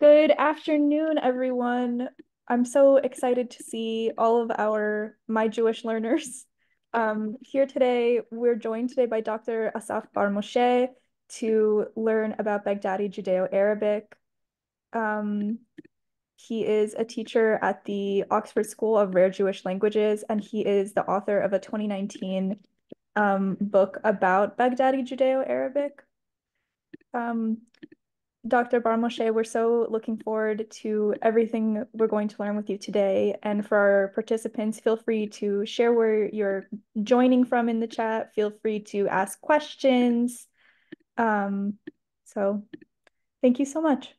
Good afternoon, everyone. I'm so excited to see all of my Jewish learners here today. We're joined today by Dr. Assaf Bar-Moshe to learn about Baghdadi Judeo-Arabic. Um, he is a teacher at the Oxford School of Rare Jewish Languages, and he is the author of a 2019 book about Baghdadi Judeo-Arabic. Um, Dr. Bar-Moshe, we're so looking forward to everything we're going to learn with you today. And for our participants, feel free to share where you're joining from in the chat. Feel free to ask questions. Um, so thank you so much.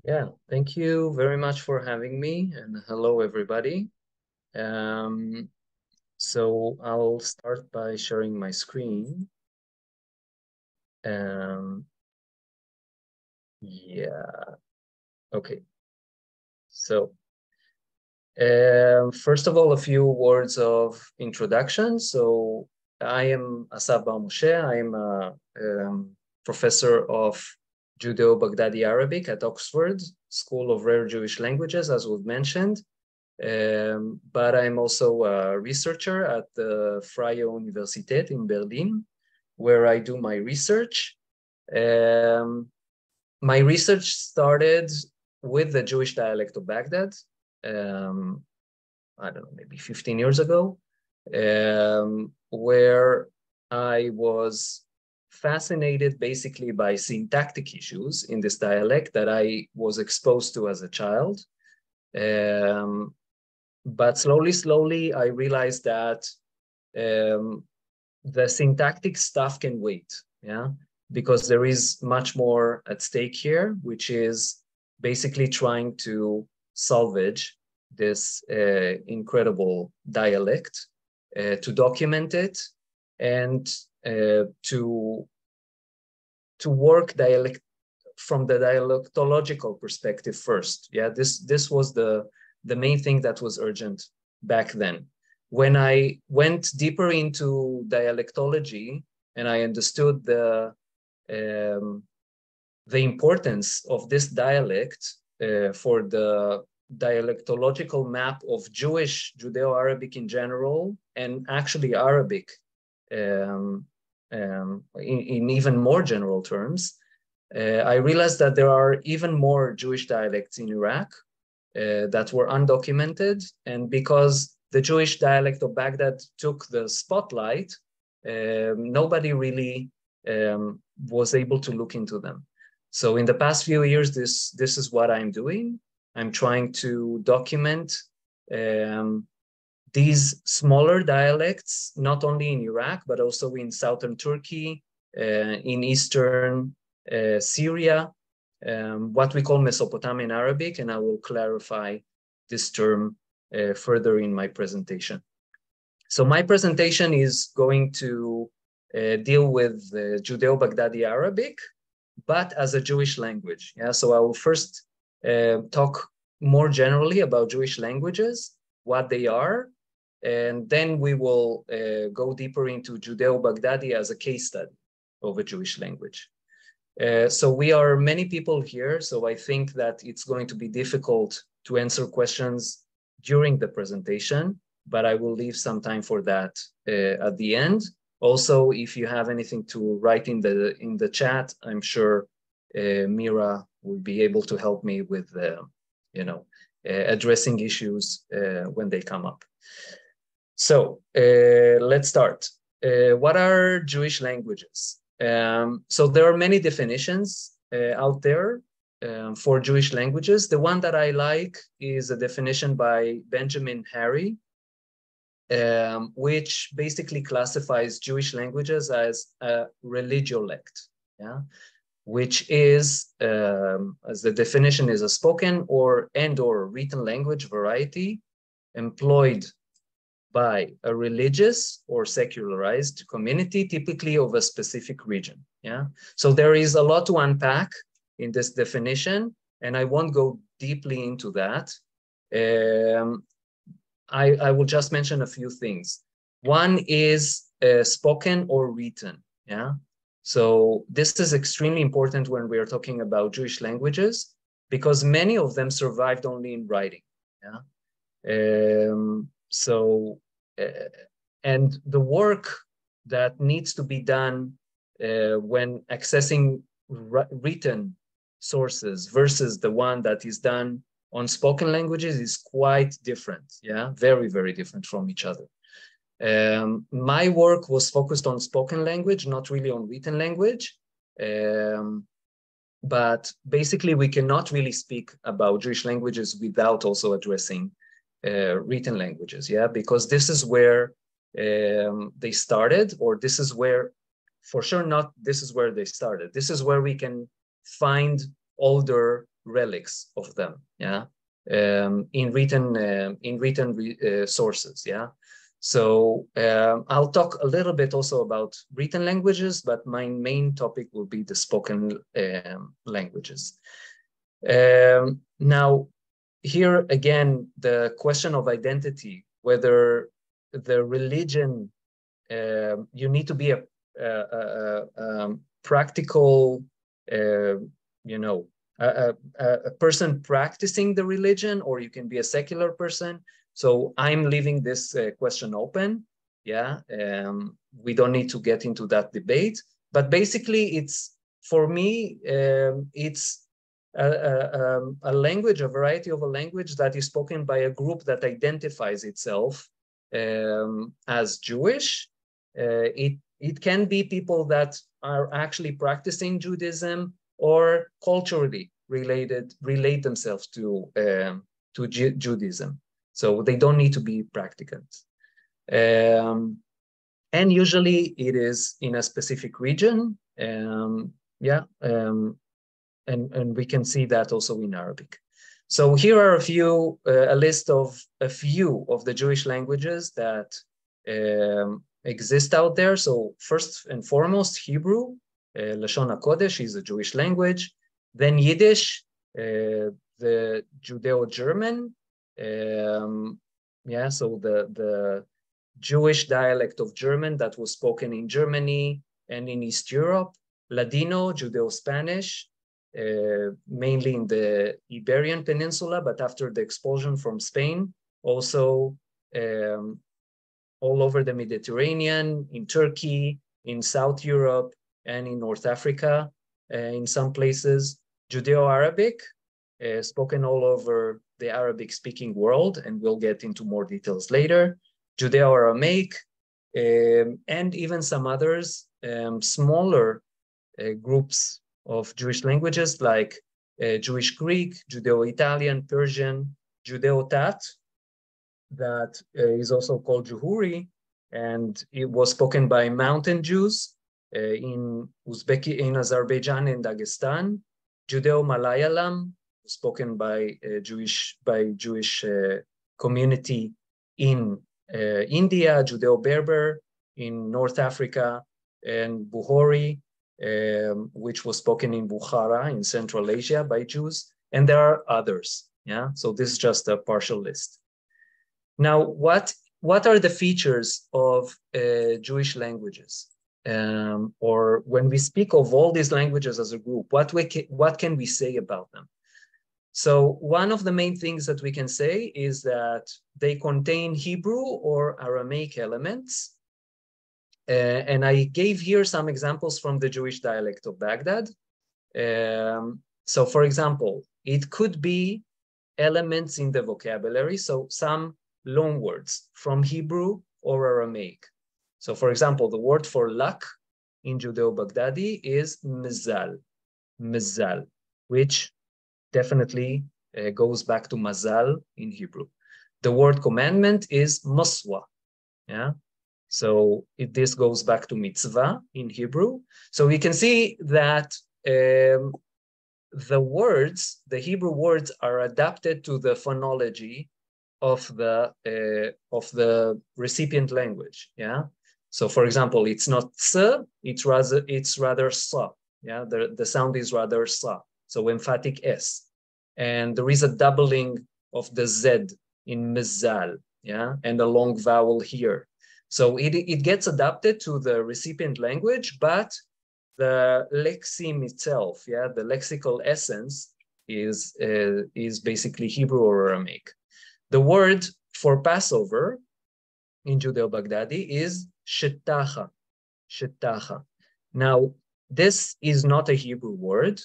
Yeah, thank you very much for having me, and hello, everybody. Um, so I'll start by sharing my screen. Yeah, okay. So first of all, a few words of introduction. So I am Assaf Bar-Moshe. I am a professor of Judeo-Baghdadi Arabic at Oxford School of Rare Jewish Languages, as we've mentioned. But I'm also a researcher at the Freie Universität in Berlin, where I do my research. My research started with the Jewish dialect of Baghdad, I don't know, maybe 15 years ago, where I was fascinated basically by syntactic issues in this dialect that I was exposed to as a child. But slowly, I realized that the syntactic stuff can wait, yeah, because there is much more at stake here, which is basically trying to salvage this incredible dialect, to document it, and to work dialect from the dialectological perspective first. Yeah, this was the main thing that was urgent back then. When I went deeper into dialectology and I understood the importance of this dialect for the dialectological map of Jewish Judeo-Arabic in general, and actually Arabic in even more general terms, I realized that there are even more Jewish dialects in Iraq that were undocumented. And because the Jewish dialect of Baghdad took the spotlight, nobody really was able to look into them. So in the past few years, this is what I'm doing. I'm trying to document these smaller dialects, not only in Iraq, but also in southern Turkey, in eastern Syria, what we call Mesopotamian Arabic, and I will clarify this term further in my presentation. So my presentation is going to deal with Judeo-Baghdadi Arabic, but as a Jewish language. Yeah, so I will first talk more generally about Jewish languages, what they are, and then we will go deeper into Judeo-Baghdadi as a case study of a Jewish language. So we are many people here, so I think that it's going to be difficult to answer questions during the presentation, but I will leave some time for that at the end. Also, if you have anything to write in the chat, I'm sure Mira will be able to help me with, addressing issues when they come up. So let's start. What are Jewish languages? So there are many definitions out there for Jewish languages. The one that I like is a definition by Benjamin Harry, which basically classifies Jewish languages as a religiolect, yeah, which is, as the definition is, a spoken or written language variety employed by a religious or secularized community, typically of a specific region. Yeah. So there is a lot to unpack in this definition, and I won't go deeply into that. I will just mention a few things. One is spoken or written. Yeah. So this is extremely important when we are talking about Jewish languages, because many of them survived only in writing. Yeah. And the work that needs to be done when accessing written sources versus the one that is done on spoken languages is quite different. Yeah, very, very different from each other. My work was focused on spoken language, not really on written language. But basically, we cannot really speak about Jewish languages without also addressing written languages, yeah, because this is where they started, or this is where, for sure not this is where they started. This is where we can find older relics of them, yeah, in written sources, yeah. So I'll talk a little bit also about written languages, but my main topic will be the spoken languages. Now, here again, the question of identity, whether the religion, you need to be a practical, you know, a person practicing the religion, or you can be a secular person. So I'm leaving this question open. Yeah, we don't need to get into that debate. But basically, it's, for me, it's a language, a variety of a language that is spoken by a group that identifies itself as Jewish. It can be people that are actually practicing Judaism or culturally relate themselves to Judaism. So they don't need to be practicants. And usually it is in a specific region. And we can see that also in Arabic. So here are a list of a few of the Jewish languages that exist out there. So first and foremost, Hebrew, Lashon HaKodesh is a Jewish language. Then Yiddish, the Judeo-German, so the Jewish dialect of German that was spoken in Germany and in East Europe. Ladino, Judeo-Spanish, mainly in the Iberian Peninsula, but after the expulsion from Spain, also all over the Mediterranean, in Turkey, in South Europe, and in North Africa, in some places. Judeo-Arabic, spoken all over the Arabic-speaking world, and we'll get into more details later. Judeo-Aramaic, and even some others, smaller groups of Jewish languages like Jewish Greek, Judeo-Italian, Persian, Judeo-Tat, that is also called Juhuri, and it was spoken by mountain Jews in Azerbaijan and Dagestan. Judeo-Malayalam, spoken by Jewish community in India, Judeo-Berber in North Africa, and Bukhari, which was spoken in Bukhara in Central Asia by Jews, and there are others. Yeah, so this is just a partial list. Now, what are the features of Jewish languages? Or when we speak of all these languages as a group, what can we say about them? So one of the main things that we can say is that they contain Hebrew or Aramaic elements. And I gave here some examples from the Jewish dialect of Baghdad. So for example, it could be elements in the vocabulary, so some loan words from Hebrew or Aramaic. So for example, the word for luck in Judeo-Baghdadi is mizal, which definitely goes back to mazal in Hebrew. The word commandment is maswa, yeah? So this goes back to mitzvah in Hebrew. So we can see that the Hebrew words are adapted to the phonology of the recipient language, yeah? So for example, it's not s, it's rather sa, yeah? The sound is rather sa, so emphatic S. And there is a doubling of the Z in mizal, yeah? And a long vowel here. So it gets adapted to the recipient language, but the lexeme itself, yeah, the lexical essence is basically Hebrew or Aramaic. The word for Passover in Judeo-Baghdadi is shetacha, shetacha. Now, this is not a Hebrew word.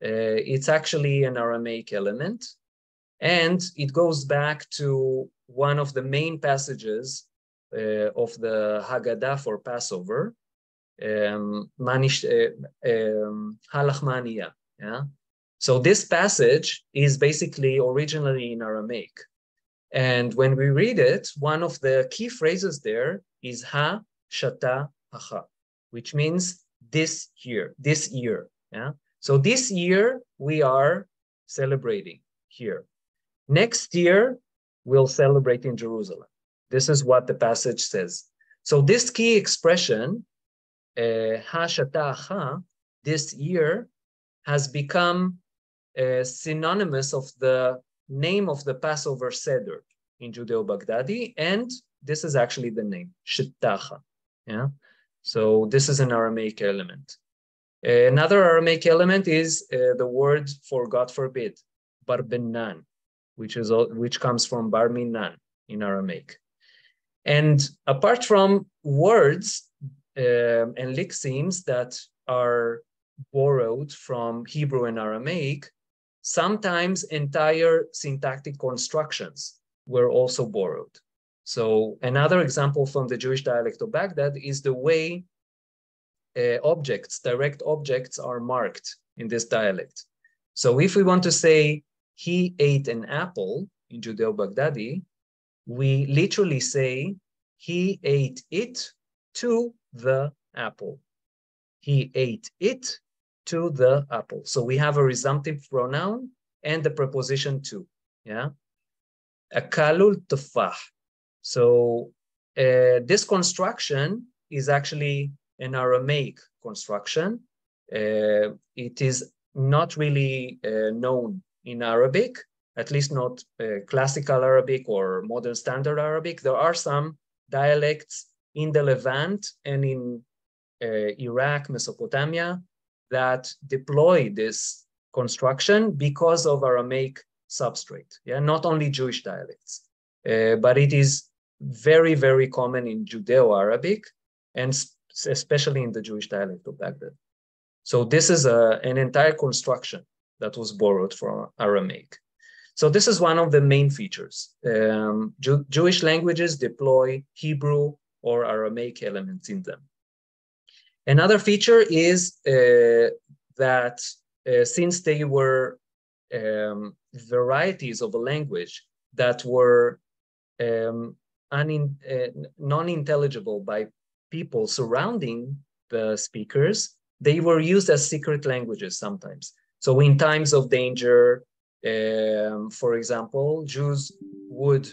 It's actually an Aramaic element. And it goes back to one of the main passages of the Haggadah for Passover, Halach Ma'aniya. Yeah? So this passage is basically originally in Aramaic. And when we read it, one of the key phrases there is ha shata hacha, which means this year. Yeah? So this year we are celebrating here. Next year, we'll celebrate in Jerusalem. This is what the passage says. So this key expression, ha shata hacha, this year, has become synonymous of the name of the Passover Seder in Judeo-Baghdadi, and this is actually the name, shetacha. Yeah? So this is an Aramaic element. Another Aramaic element is the word for God forbid, bar-benan, which comes from bar-minan in Aramaic. And apart from words and lexemes that are borrowed from Hebrew and Aramaic, sometimes entire syntactic constructions were also borrowed. So another example from the Jewish dialect of Baghdad is the way direct objects are marked in this dialect. So if we want to say, he ate an apple in Judeo-Baghdadi, we literally say, he ate it to the apple. He ate it to the apple. So we have a resumptive pronoun and the preposition to, yeah? Akalul tufah. So this construction is actually an Aramaic construction. It is not really known in Arabic, at least not classical Arabic or modern standard Arabic. There are some dialects in the Levant and in Iraq, Mesopotamia, that deploy this construction because of Aramaic substrate. Yeah, not only Jewish dialects, but it is very, very common in Judeo-Arabic and especially in the Jewish dialect of Baghdad. So this is an entire construction that was borrowed from Aramaic. So this is one of the main features. Jewish languages deploy Hebrew or Aramaic elements in them. Another feature is that since they were varieties of a language that were non-intelligible by people surrounding the speakers, they were used as secret languages sometimes. So in times of danger, for example, Jews would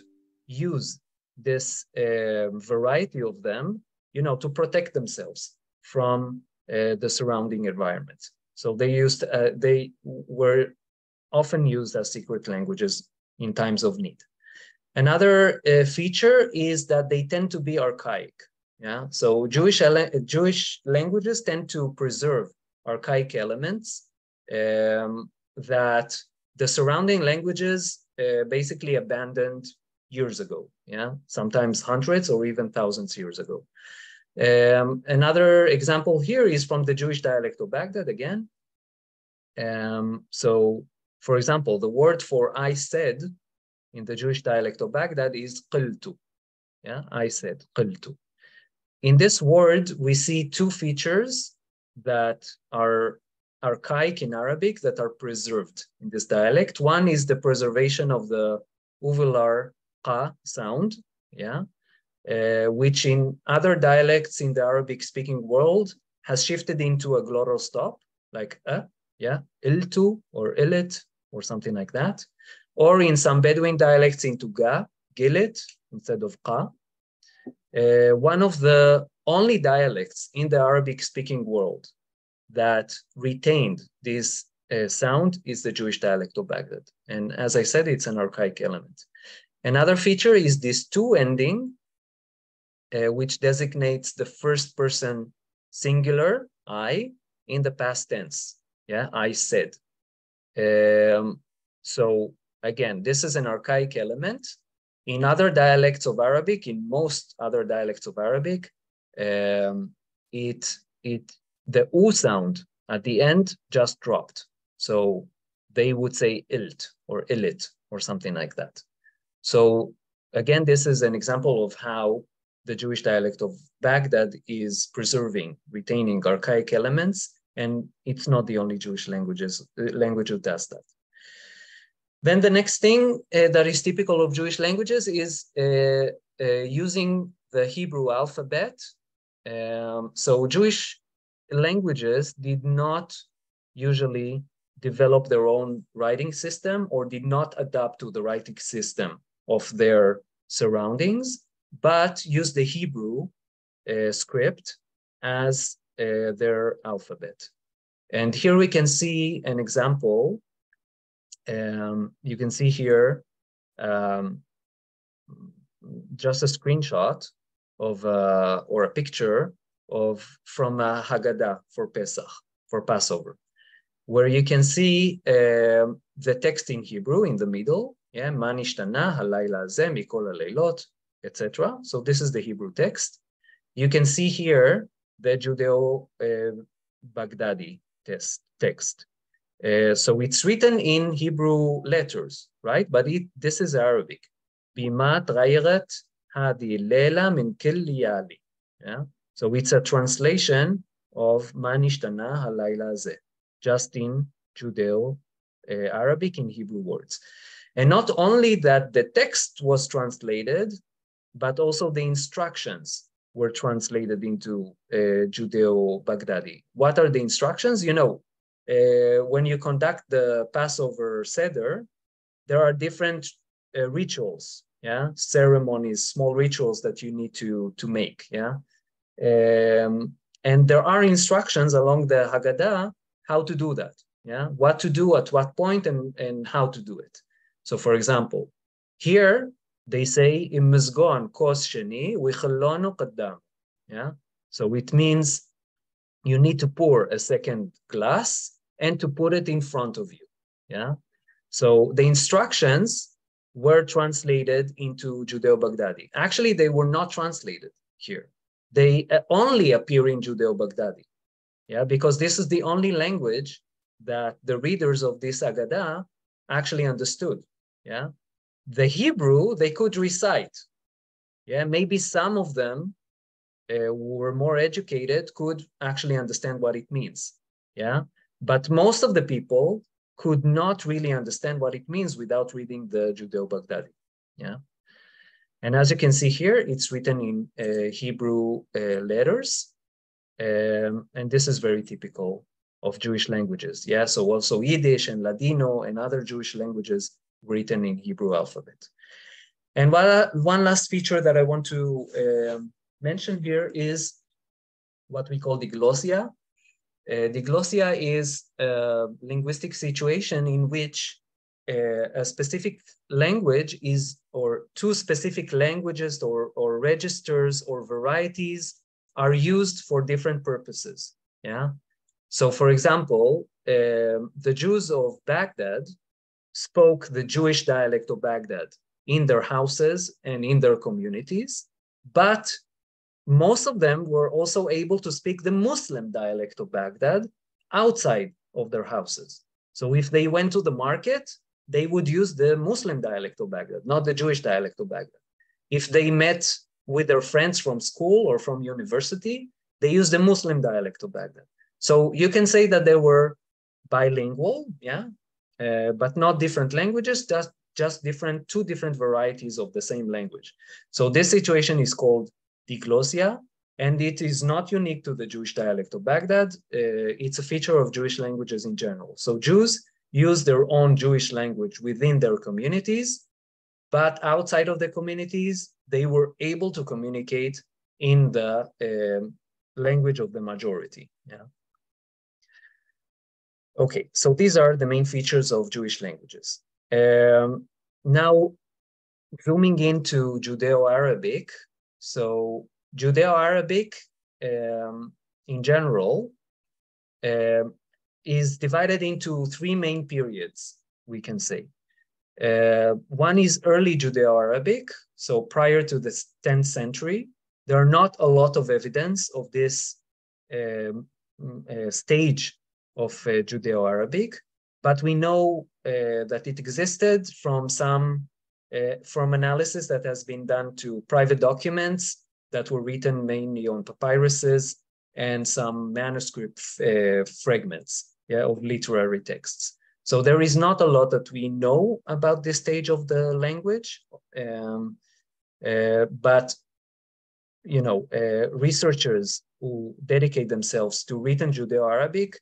use this variety of them, to protect themselves from the surrounding environment. So they were often used as secret languages in times of need. Another feature is that they tend to be archaic. Yeah, so Jewish languages tend to preserve archaic elements that the surrounding languages basically abandoned years ago. Yeah, sometimes hundreds or even thousands years ago. Another example here is from the Jewish dialect of Baghdad again. So, for example, the word for I said in the Jewish dialect of Baghdad is qiltu. Yeah, I said, qiltu. In this word, we see two features that are archaic in Arabic that are preserved in this dialect. One is the preservation of the uvular qa sound, yeah, which in other dialects in the Arabic-speaking world has shifted into a glottal stop, like yeah, iltu or ilit or something like that. Or in some Bedouin dialects into ga, gilit, instead of qa. One of the only dialects in the Arabic-speaking world that retained this sound is the Jewish dialect of Baghdad. And as I said, it's an archaic element. Another feature is this to ending, which designates the first person singular, I, in the past tense. Yeah, I said. So again, this is an archaic element. In other dialects of Arabic, in most other dialects of Arabic, the U sound at the end just dropped. So they would say ilt or illit or something like that. So again, this is an example of how the Jewish dialect of Baghdad is preserving, retaining archaic elements, and it's not the only Jewish language that does that. Then the next thing that is typical of Jewish languages is using the Hebrew alphabet. So Jewish languages did not usually develop their own writing system or did not adapt to the writing system of their surroundings, but used the Hebrew script as their alphabet. And here we can see an example. You can see here just a screenshot of or a picture from a Haggadah for Pesach, for Passover, where you can see the text in Hebrew in the middle. Yeah, Ma nishtana halayla hazeh mikol haleilot, etc. So this is the Hebrew text. You can see here the Judeo-Baghdadi text. So it's written in Hebrew letters, right? But this is Arabic. Bima tghayyarat hadi lela min kulli yali. Yeah. So it's a translation of Ma nishtana halayla hazeh, just in Judeo-Arabic in Hebrew words. And not only that the text was translated, but also the instructions were translated into Judeo-Baghdadi. What are the instructions? You know, when you conduct the Passover Seder, there are different rituals, yeah, ceremonies, small rituals that you need to make, yeah. And there are instructions along the Haggadah how to do that, yeah, what to do at what point and how to do it. So for example, here they say imizgon kos sheni wichalonu qaddam, yeah. So it means you need to pour a second glass and to put it in front of you, yeah. So the instructions were translated into Judeo-Baghdadi. Actually, they were not translated here. They only appear in Judeo-Baghdadi, yeah, because this is the only language that the readers of this Haggadah actually understood, yeah. The Hebrew, they could recite, yeah, maybe some of them who were more educated could actually understand what it means, yeah. But most of the people could not really understand what it means without reading the Judeo-Baghdadi, yeah. And as you can see here, it's written in Hebrew letters, and this is very typical of Jewish languages, yeah. So also Yiddish and Ladino and other Jewish languages written in Hebrew alphabet. And one last feature that I want to mention here is what we call diglossia. Diglossia is a linguistic situation in which a specific language is, or two specific languages or registers or varieties are used for different purposes, yeah. So for example, the Jews of Baghdad spoke the Jewish dialect of Baghdad in their houses and in their communities, but most of them were also able to speak the Muslim dialect of Baghdad outside of their houses. So if they went to the market, they would use the Muslim dialect of Baghdad, not the Jewish dialect of Baghdad. If they met with their friends from school or from university, they used the Muslim dialect of Baghdad. So you can say that they were bilingual, yeah, but not different languages, just two different varieties of the same language. So this situation is called diglossia, and it is not unique to the Jewish dialect of Baghdad. It's a feature of Jewish languages in general. So Jews use their own Jewish language within their communities, but outside of the communities, they were able to communicate in the language of the majority, yeah. Okay, so these are the main features of Jewish languages. Now, zooming into Judeo-Arabic. So Judeo-Arabic, in general, is divided into three main periods, we can say. One is early Judeo-Arabic, so prior to the 10th century. There are not a lot of evidence of this stage of Judeo-Arabic, but we know that it existed from from analysis that has been done to private documents that were written mainly on papyruses and some manuscript fragments, yeah, of literary texts. So there is not a lot that we know about this stage of the language, but researchers who dedicate themselves to written Judeo-Arabic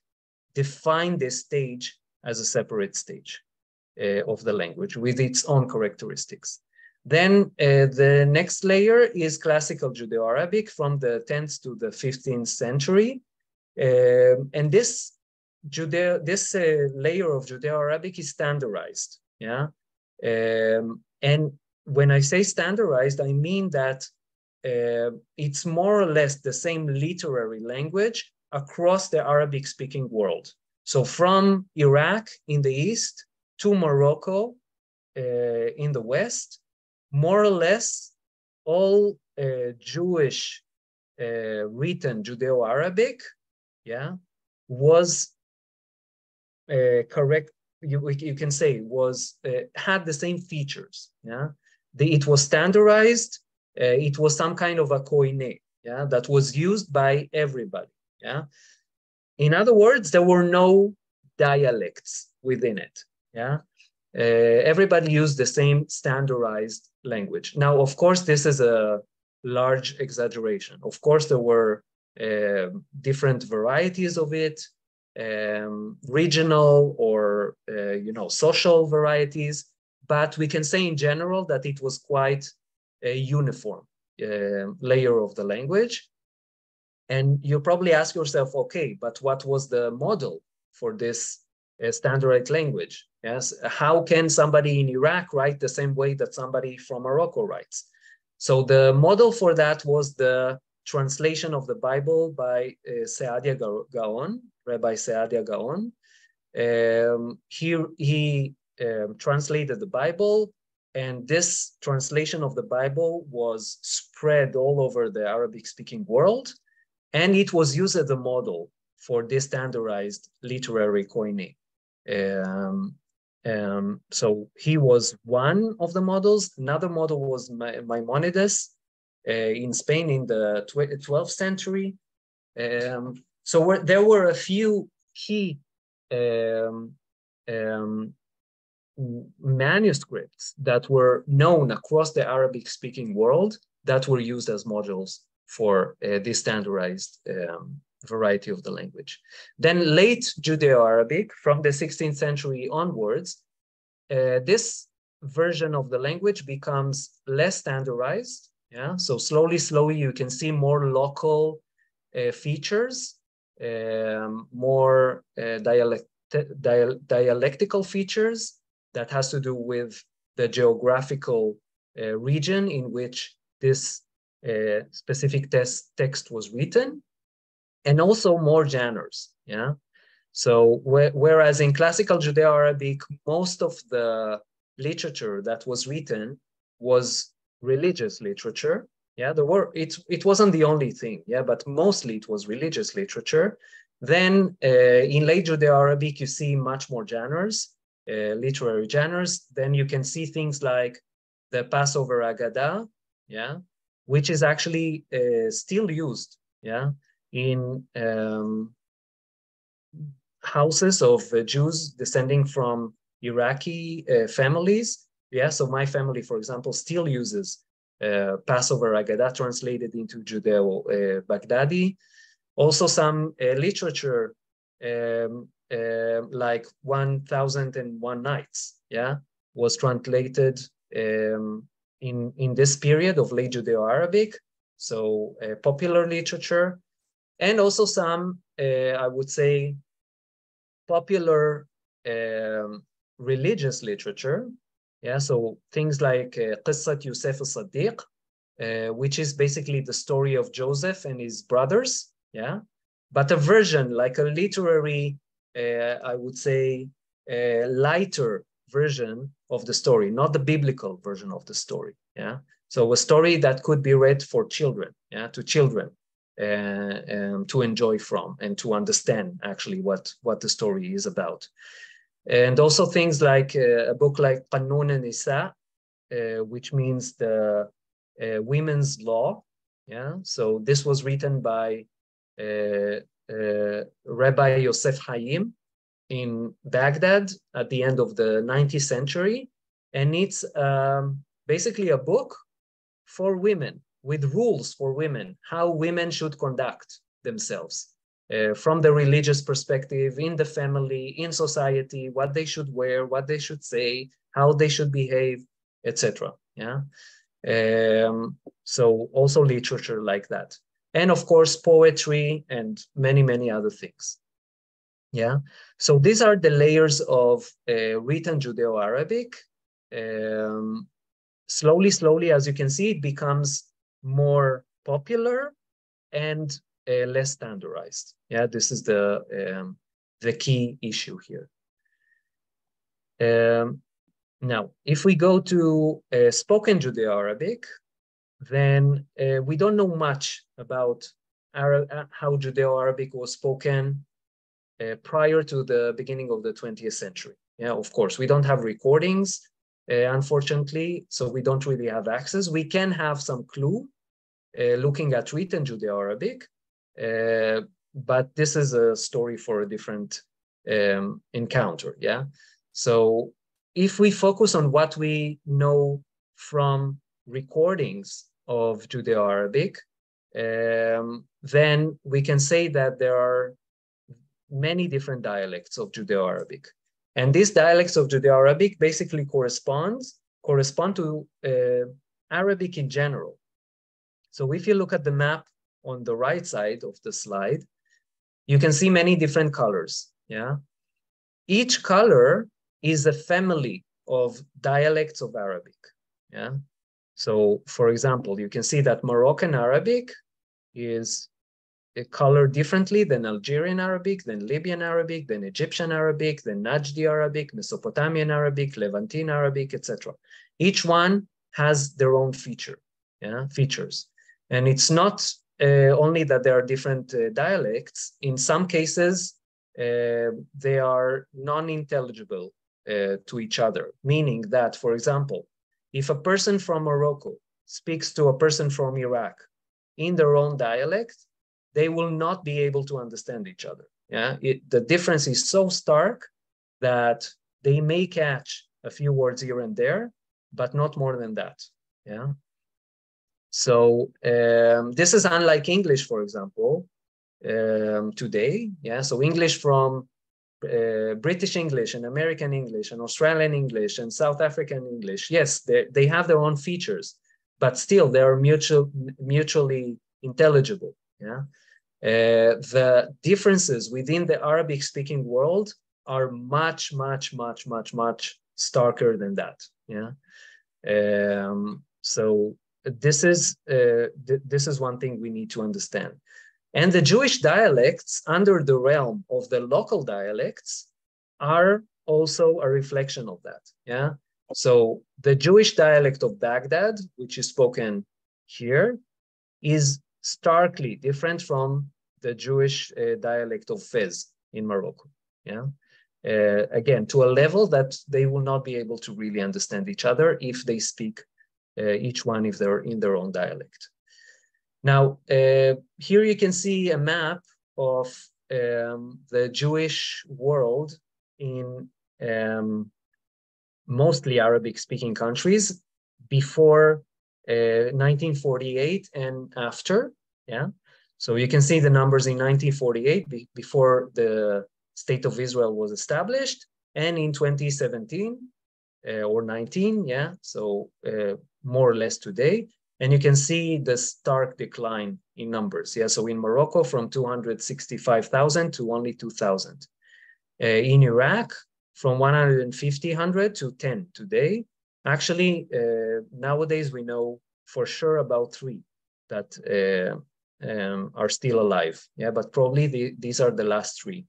define this stage as a separate stage of the language with its own characteristics. Then the next layer is classical Judeo-Arabic from the 10th to the 15th century. And this layer of Judeo-Arabic is standardized. Yeah. And when I say standardized, I mean that it's more or less the same literary language across the Arabic-speaking world. So from Iraq in the east to Morocco in the west, more or less all Jewish written Judeo-Arabic, yeah, was correct. You can say had the same features. Yeah, it was standardized. It was some kind of a koine, yeah, that was used by everybody. Yeah, in other words, there were no dialects within it. Yeah, everybody used the same standardized language. Now, of course, this is a large exaggeration. Of course, there were different varieties of it, regional or social varieties, but we can say in general that it was quite a uniform layer of the language. And you probably ask yourself, okay, but what was the model for this standardized language? Yes, how can somebody in Iraq write the same way that somebody from Morocco writes? So the model for that was the translation of the Bible by Saadia Gaon, Rabbi Saadia Gaon. He translated the Bible, and this translation of the Bible was spread all over the Arabic-speaking world, and it was used as a model for this standardized literary koine. So he was one of the models. Another model was Maimonides in Spain in the 12th century. So there were a few key manuscripts that were known across the Arabic-speaking world that were used as models for this standardized variety of the language. Then late Judeo-Arabic, from the 16th century onwards, this version of the language becomes less standardized. Yeah, so slowly, you can see more local features, more dialectical features that has to do with the geographical region in which this specific text was written, and also more genres. Yeah, so whereas in classical Judeo-Arabic, most of the literature that was written was religious literature. Yeah, it wasn't the only thing. Yeah, but mostly it was religious literature. Then in late Judeo-Arabic, you see much more genres, literary genres. Then you can see things like the Passover Agada, yeah, which is actually still used, yeah, in houses of Jews descending from Iraqi families. Yeah, so my family, for example, still uses Passover Agada translated into Judeo-Baghdadi. Also some literature like 1001 Nights, yeah, was translated in this period of late Judeo-Arabic, so popular literature, and also some, I would say, popular religious literature. Yeah, so things like Qissat Yusuf al-Siddiq, which is basically the story of Joseph and his brothers. Yeah, but a version, like a literary, I would say, lighter version of the story, not the biblical version of the story. Yeah. So a story that could be read for children, yeah, to children, to enjoy from and to understand actually what the story is about. And also things like a book like Qanun an-Nisa, which means the women's law. Yeah. So this was written by Rabbi Yosef Hayim in Baghdad at the end of the 19th century. And it's basically a book for women with rules for women, how women should conduct themselves from the religious perspective, in the family, in society, what they should wear, what they should say, how they should behave, etc. Yeah. So also literature like that. And of course, poetry and many, many other things. Yeah. So these are the layers of written Judeo-Arabic. Slowly, as you can see, it becomes more popular and less standardized. Yeah, this is the key issue here. Now, if we go to spoken Judeo-Arabic, then we don't know much about how Judeo-Arabic was spoken prior to the beginning of the 20th century. Yeah, of course, we don't have recordings, unfortunately, so we don't really have access. We can have some clue looking at written Judeo-Arabic, but this is a story for a different encounter. Yeah, so if we focus on what we know from recordings of Judeo-Arabic, then we can say that there are many different dialects of Judeo-Arabic. And these dialects of Judeo-Arabic basically correspond to Arabic in general. So if you look at the map on the right side of the slide, you can see many different colors. Yeah, each color is a family of dialects of Arabic. Yeah, so for example, you can see that Moroccan Arabic is colored differently than Algerian Arabic, than Libyan Arabic, than Egyptian Arabic, than Najdi Arabic, Mesopotamian Arabic, Levantine Arabic, etc. Each one has their own features. And it's not only that there are different dialects. In some cases, they are non-intelligible to each other, meaning that, for example, if a person from Morocco speaks to a person from Iraq in their own dialect, they will not be able to understand each other. Yeah, the difference is so stark that they may catch a few words here and there, but not more than that. Yeah. So this is unlike English, for example, today. Yeah. So English from British English and American English and Australian English and South African English. Yes, they have their own features, but still they are mutually intelligible. Yeah. The differences within the Arabic-speaking world are much starker than that. Yeah. So this is one thing we need to understand. And the Jewish dialects under the realm of the local dialects are also a reflection of that. Yeah. So the Jewish dialect of Baghdad, which is spoken here, is starkly different from the Jewish dialect of Fez in Morocco. Yeah. Again, to a level that they will not be able to really understand each other if they speak each one if they're in their own dialect. Now, here you can see a map of the Jewish world in mostly Arabic-speaking countries before 1948 and after. Yeah, so you can see the numbers in 1948 before the State of Israel was established, and in 2017 or 19. Yeah, so more or less today. And you can see the stark decline in numbers. Yeah, so in Morocco from 265,000 to only 2,000. In Iraq, from 150 to 10 today. Actually, nowadays we know for sure about 3 that are still alive. Yeah, but probably these are the last three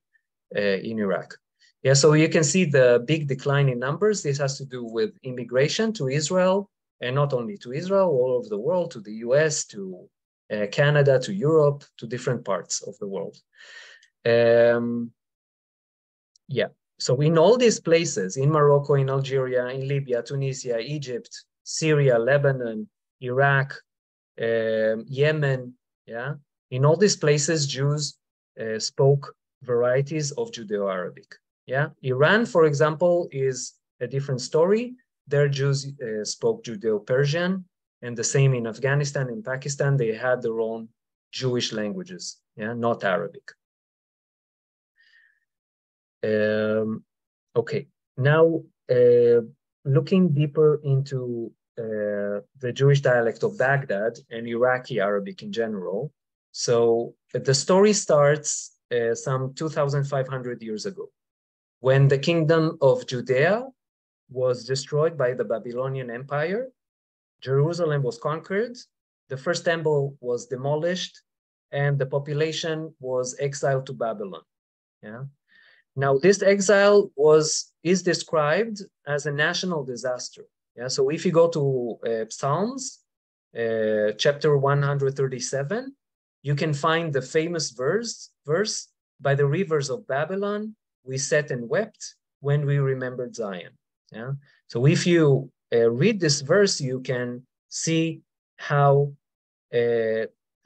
in Iraq. Yeah, so you can see the big decline in numbers. This has to do with immigration to Israel, and not only to Israel, all over the world, to the US, to Canada, to Europe, to different parts of the world. Yeah, so in all these places, in Morocco, in Algeria, in Libya, Tunisia, Egypt, Syria, Lebanon, Iraq, Yemen, yeah, in all these places, Jews spoke varieties of Judeo-Arabic. Yeah, Iran, for example, is a different story. Their Jews spoke Judeo-Persian, and the same in Afghanistan, in Pakistan, they had their own Jewish languages, yeah, not Arabic. Okay, now looking deeper into the Jewish dialect of Baghdad and Iraqi Arabic in general. So the story starts some 2,500 years ago, when the kingdom of Judea was destroyed by the Babylonian Empire. Jerusalem was conquered, the first temple was demolished, and the population was exiled to Babylon. Yeah. Now, this exile is described as a national disaster. Yeah, so if you go to Psalms, chapter 137, you can find the famous verse, by the rivers of Babylon, we sat and wept when we remembered Zion. Yeah, so if you read this verse, you can see how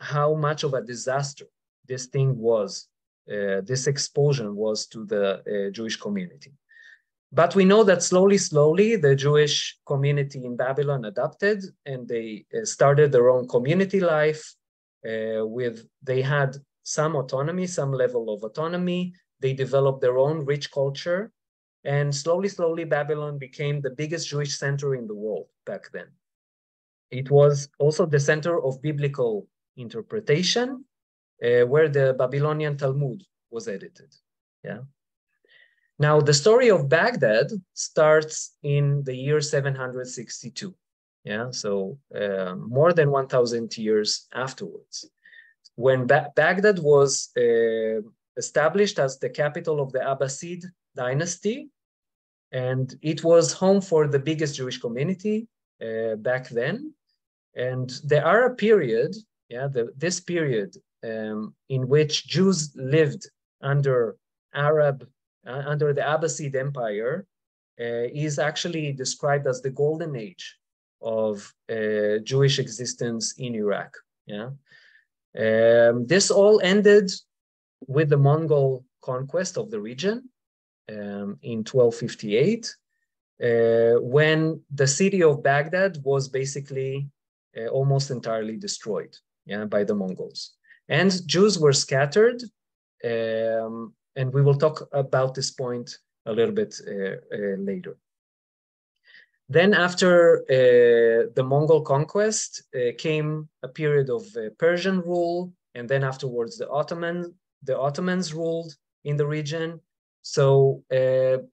much of a disaster this thing was. This expulsion was to the Jewish community. But we know that slowly, the Jewish community in Babylon adapted, and they started their own community life. They had some autonomy, some level of autonomy. They developed their own rich culture, and slowly, Babylon became the biggest Jewish center in the world back then. It was also the center of biblical interpretation, where the Babylonian Talmud was edited. Yeah. Now, the story of Baghdad starts in the year 762. Yeah, so more than 1,000 years afterwards, when Baghdad was established as the capital of the Abbasid dynasty, and it was home for the biggest Jewish community back then. And the Arab period, yeah, this period in which Jews lived under the Abbasid Empire, is actually described as the golden age of Jewish existence in Iraq. Yeah, this all ended with the Mongol conquest of the region in 1258, when the city of Baghdad was basically almost entirely destroyed, yeah, by the Mongols. And Jews were scattered, and we will talk about this point a little bit later. Then after the Mongol conquest came a period of Persian rule, and then afterwards the Ottomans ruled in the region. So the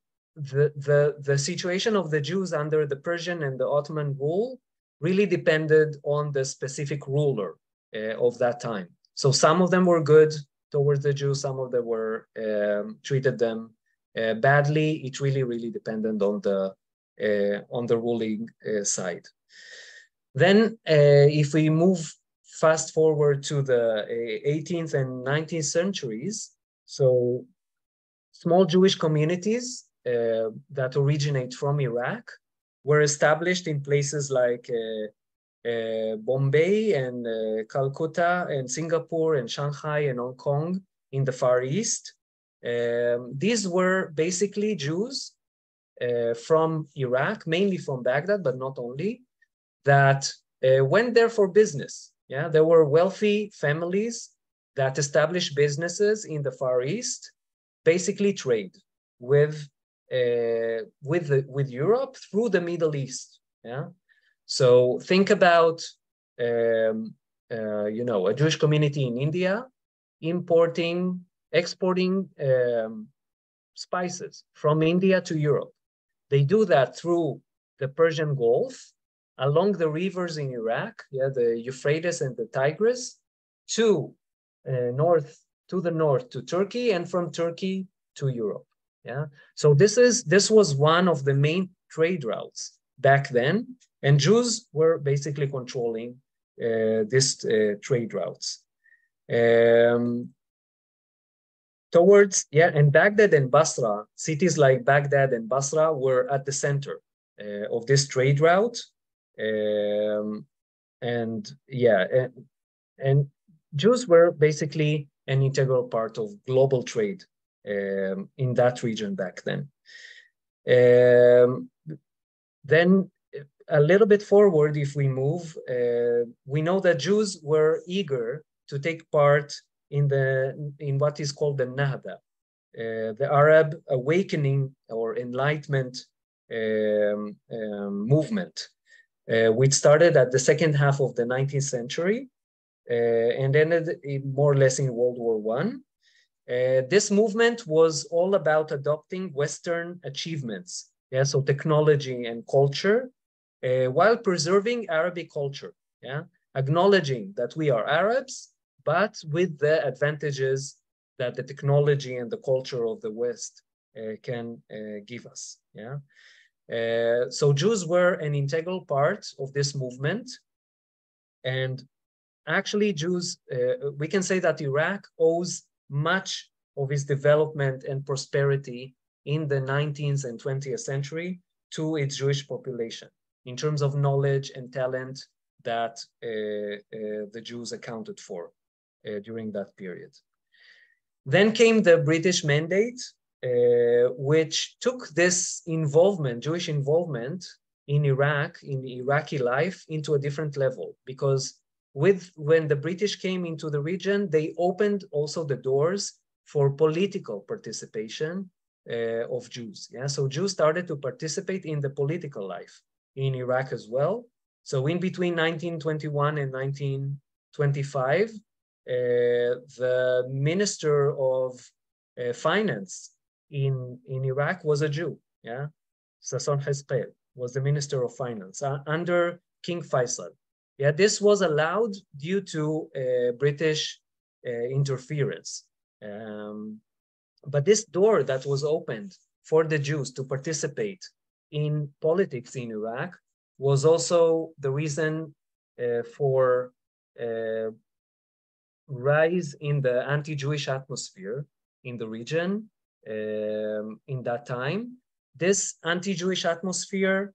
situation of the Jews under the Persian and the Ottoman rule really depended on the specific ruler of that time. So some of them were good towards the Jews, some of them were treated them badly. It really depended on the ruling side. Then if we move fast forward to the 18th and 19th centuries, so small Jewish communities that originate from Iraq were established in places like Bombay and Calcutta and Singapore and Shanghai and Hong Kong in the Far East. These were basically Jews from Iraq, mainly from Baghdad, but not only, that went there for business. Yeah, there were wealthy families that established businesses in the Far East, basically trade with Europe through the Middle East. Yeah, so think about a Jewish community in India exporting spices from India to Europe. They do that through the Persian Gulf, along the rivers in Iraq, yeah, the Euphrates and the Tigris, to the north to Turkey, and from Turkey to Europe. Yeah, so this was one of the main trade routes back then, and Jews were basically controlling these trade routes. And Baghdad and Basra, cities like Baghdad and Basra were at the center of this trade route. And Jews were basically an integral part of global trade in that region back then. Then a little bit forward, if we move, we know that Jews were eager to take part in what is called the Nahda, the Arab awakening or enlightenment movement, which started at the second half of the 19th century and ended more or less in World War I. This movement was all about adopting Western achievements, so technology and culture, while preserving Arabic culture, acknowledging that we are Arabs, but with the advantages that the technology and the culture of the West can give us. So Jews were an integral part of this movement. And actually Jews, we can say that Iraq owes much of its development and prosperity in the 19th and 20th century to its Jewish population in terms of knowledge and talent that the Jews accounted for during that period. Then came the British Mandate, which took this involvement, Jewish involvement in Iraq, in Iraqi life, into a different level, because when the British came into the region, they opened also the doors for political participation of Jews. So Jews started to participate in the political life in Iraq as well. So in between 1921 and 1925, the Minister of Finance in Iraq was a Jew. Sasson Hespel was the Minister of Finance under King Faisal. This was allowed due to British interference. But this door that was opened for the Jews to participate in politics in Iraq was also the reason for rise in the anti-Jewish atmosphere in the region in that time. This anti-Jewish atmosphere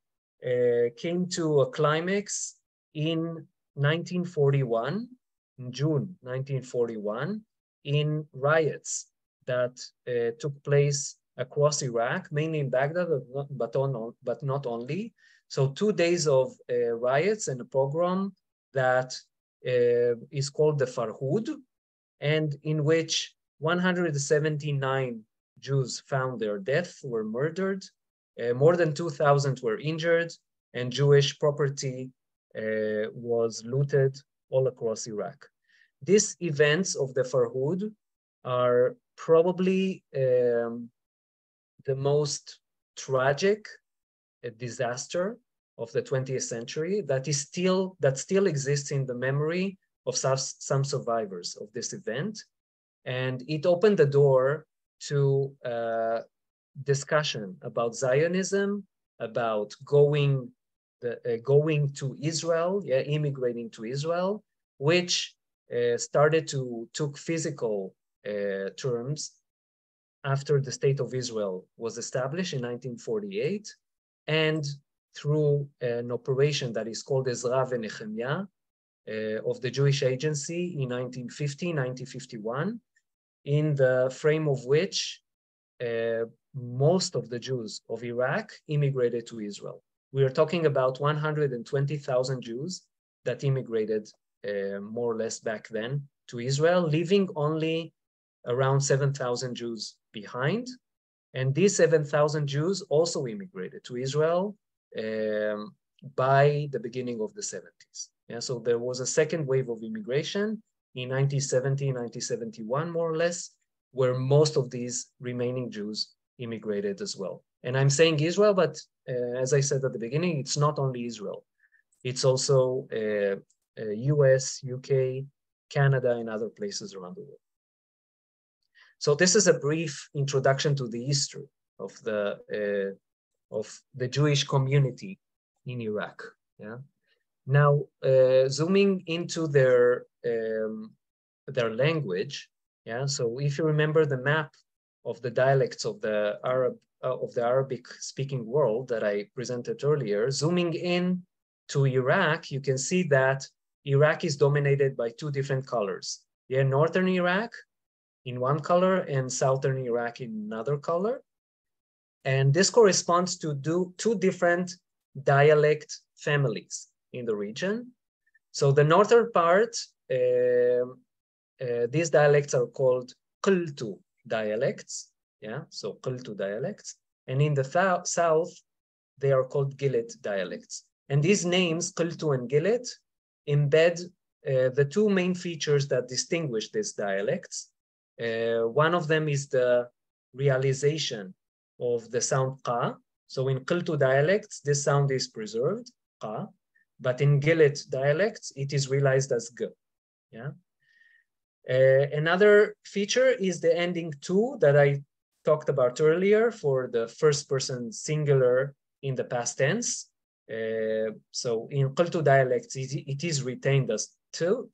came to a climax in 1941, in June 1941, in riots that took place across Iraq, mainly in Baghdad, but not only. So 2 days of riots and a pogrom that is called the Farhud, and in which 179 Jews found their death, were murdered, more than 2,000 were injured, and Jewish property was looted all across Iraq. These events of the Farhud are probably the most tragic disaster of the 20th century that still exists in the memory of some survivors of this event. And it opened the door to discussion about Zionism, about going to Israel, immigrating to Israel, which took physical terms after the State of Israel was established in 1948, and through an operation that is called Ezra v'Nehemiah of the Jewish Agency in 1950, 1951, in the frame of which most of the Jews of Iraq immigrated to Israel. We are talking about 120,000 Jews that immigrated more or less back then to Israel, leaving only around 7,000 Jews behind. And these 7,000 Jews also immigrated to Israel by the beginning of the 70s. So there was a second wave of immigration in 1970, 1971, more or less, where most of these remaining Jews immigrated as well. And I'm saying Israel, but as I said at the beginning, it's not only Israel. It's also US, UK, Canada, and other places around the world. So this is a brief introduction to the history of the Jewish community in Iraq. Yeah. Now, zooming into their language. Yeah. So if you remember the map of the dialects of the Arabic-speaking world that I presented earlier, zooming in to Iraq, you can see that Iraq is dominated by two different colors. Yeah, northern Iraq in one color and southern Iraq in another color. And this corresponds to two different dialect families in the region. So the northern part, these dialects are called Qultu dialects. Yeah, so Qultu dialects. And in the south, they are called Gilit dialects. And these names, Qultu and Gilit, embed the two main features that distinguish these dialects. One of them is the realization of the sound qa. So in Qultu dialects, this sound is preserved, qa, but in Gilit dialects, it is realized as g. Yeah. Another feature is the ending tu that I talked about earlier for the first person singular in the past tense. So in Qultu dialects, it is retained as tu,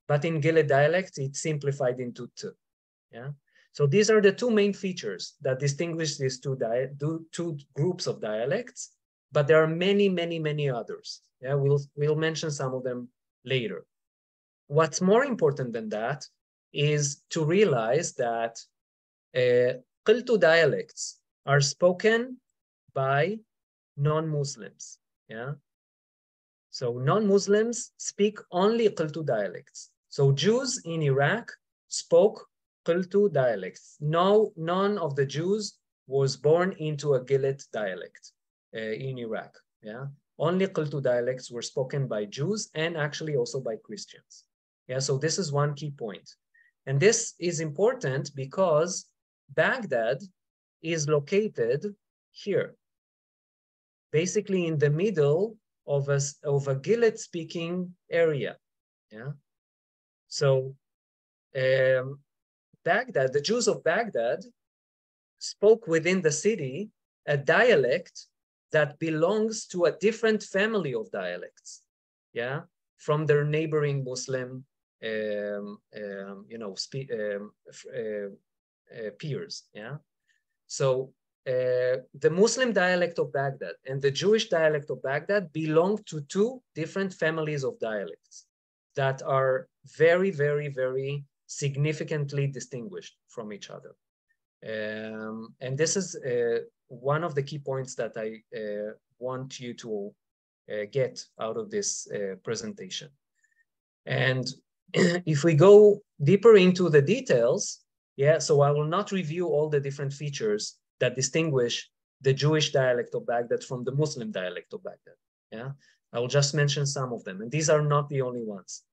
but in Gilit dialect, it's simplified into t. Yeah. So these are the two main features that distinguish these two groups of dialects, but there are many, many, many others. Yeah, we'll mention some of them later. What's more important than that is to realize that Qultu dialects are spoken by non-Muslims. Yeah. So non-Muslims speak only Qultu dialects. So Jews in Iraq spoke Qultu dialects. None of the Jews was born into a Gilit dialect in Iraq. Yeah, only Qultu dialects were spoken by Jews and actually also by Christians. Yeah, so this is one key point. And this is important because Baghdad is located here, basically in the middle of a Gilit-speaking area. Yeah, so Baghdad, the Jews of Baghdad spoke within the city a dialect that belongs to a different family of dialects, yeah, from their neighboring Muslim, peers, yeah. So the Muslim dialect of Baghdad and the Jewish dialect of Baghdad belong to two different families of dialects that are very, very, very significantly distinguished from each other. And this is one of the key points that I want you to get out of this presentation. And if we go deeper into the details, yeah, so I will not review all the different features that distinguish the Jewish dialect of Baghdad from the Muslim dialect of Baghdad. Yeah, I will just mention some of them, and these are not the only ones.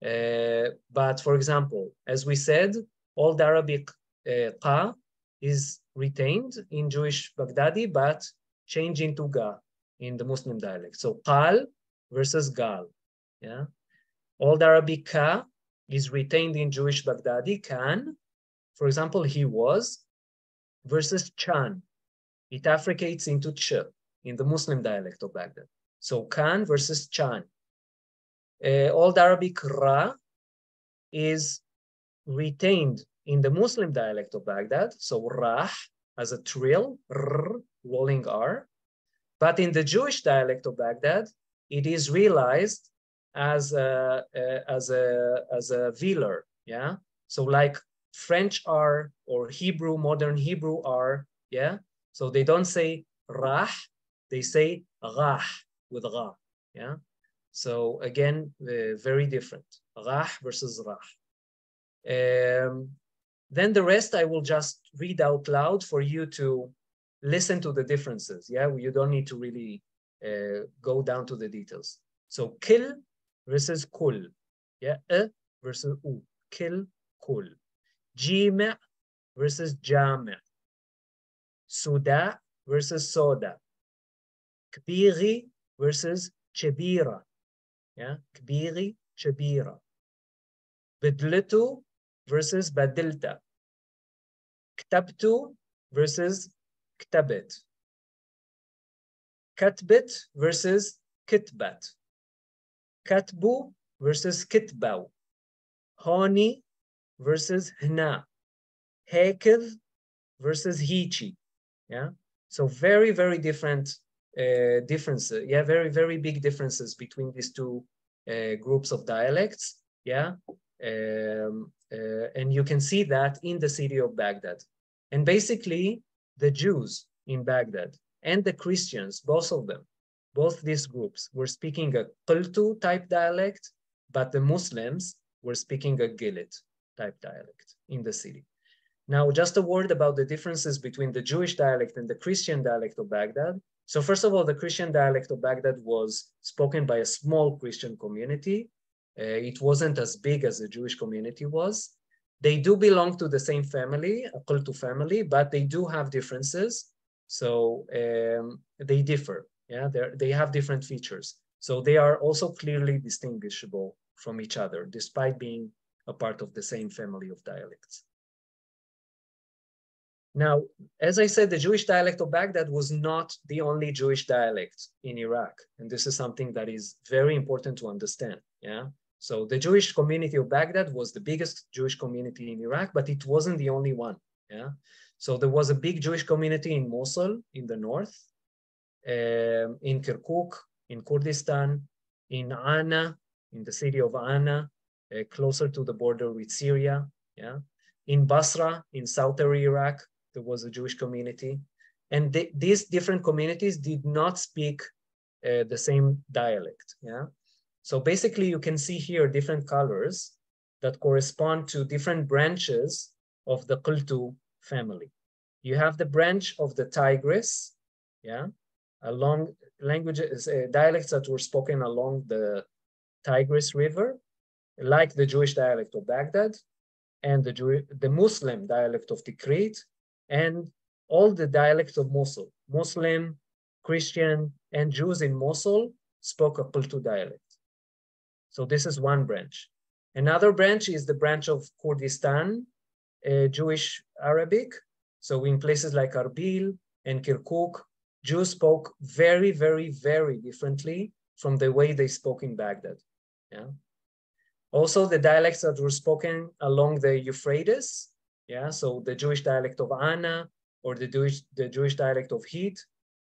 But for example, as we said, Old Arabic qa is retained in Jewish Baghdadi, but changed into ga in the Muslim dialect. So qal versus gal. Yeah. Old Arabic ka is retained in Jewish Baghdadi, kan. For example, he was, versus chan. It affricates into ch in the Muslim dialect of Baghdad. So kan versus chan. Old Arabic ra is retained in the Muslim dialect of Baghdad, so rah as a trill, r, rolling r. But in the Jewish dialect of Baghdad, it is realized as a velar, yeah? So like French R or Hebrew, modern Hebrew R, yeah? So they don't say rah, they say rah with ra, yeah? So again, very different, rah versus rah. Then the rest I will just read out loud for you to listen to the differences. Yeah, you don't need to really go down to the details. So kill versus kul. Yeah, versus u. Kill, kul. Jima versus jama. Suda versus soda. Kbiri versus chabira. Yeah, kbiri, chabira. Bedlitu versus badilta. Ktabtu versus ktabet. Katbet versus kitbat. Katbu versus kitbau. Hani versus hna. Hekev versus hichi. Yeah. So very, very different differences. Yeah, very, very big differences between these two groups of dialects. Yeah. And you can see that in the city of Baghdad. And basically, the Jews in Baghdad and the Christians, both of them, both these groups were speaking a Qultu type dialect, but the Muslims were speaking a Gilit type dialect in the city. Now, just a word about the differences between the Jewish dialect and the Christian dialect of Baghdad. So first of all, the Christian dialect of Baghdad was spoken by a small Christian community. It wasn't as big as the Jewish community was. They do belong to the same family, a Qultu family, but they do have differences. So they differ. Yeah, they have different features. So they are also clearly distinguishable from each other, despite being a part of the same family of dialects. Now, as I said, the Jewish dialect of Baghdad was not the only Jewish dialect in Iraq. And this is something that is very important to understand. Yeah. So the Jewish community of Baghdad was the biggest Jewish community in Iraq, but it wasn't the only one. Yeah. So there was a big Jewish community in Mosul in the north, in Kirkuk, in Kurdistan, in Ana, in the city of Ana, closer to the border with Syria. Yeah. In Basra, in southern Iraq, there was a Jewish community. And these different communities did not speak the same dialect. Yeah. So basically, you can see here different colors that correspond to different branches of the Qultu family. You have the branch of the Tigris, yeah, along languages, dialects that were spoken along the Tigris River, like the Jewish dialect of Baghdad, and the Muslim dialect of Tikrit, and all the dialects of Mosul. Muslim, Christian, and Jews in Mosul spoke a Qultu dialect. So this is one branch. Another branch is the branch of Kurdistan, Jewish Arabic. So in places like Arbil and Kirkuk, Jews spoke very, very, very differently from the way they spoke in Baghdad. Yeah. Also, the dialects that were spoken along the Euphrates, yeah, so the Jewish dialect of Ana or the Jewish dialect of Hit,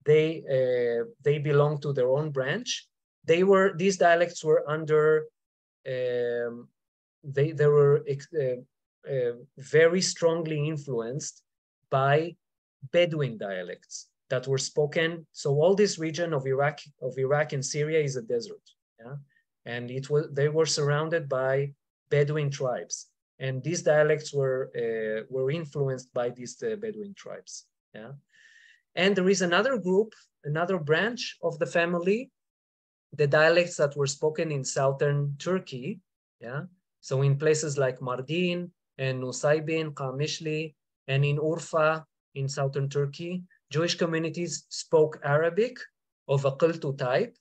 they belong to their own branch. These dialects were under, they were very strongly influenced by Bedouin dialects that were spoken. So all this region of Iraq and Syria is a desert, yeah, and they were surrounded by Bedouin tribes, and these dialects were influenced by these Bedouin tribes, yeah. And there is another group, another branch of the family, the dialects that were spoken in southern Turkey, yeah. So in places like Mardin and Nusaybin, Qamishli, and in Urfa in southern Turkey, Jewish communities spoke Arabic of a Qultu type,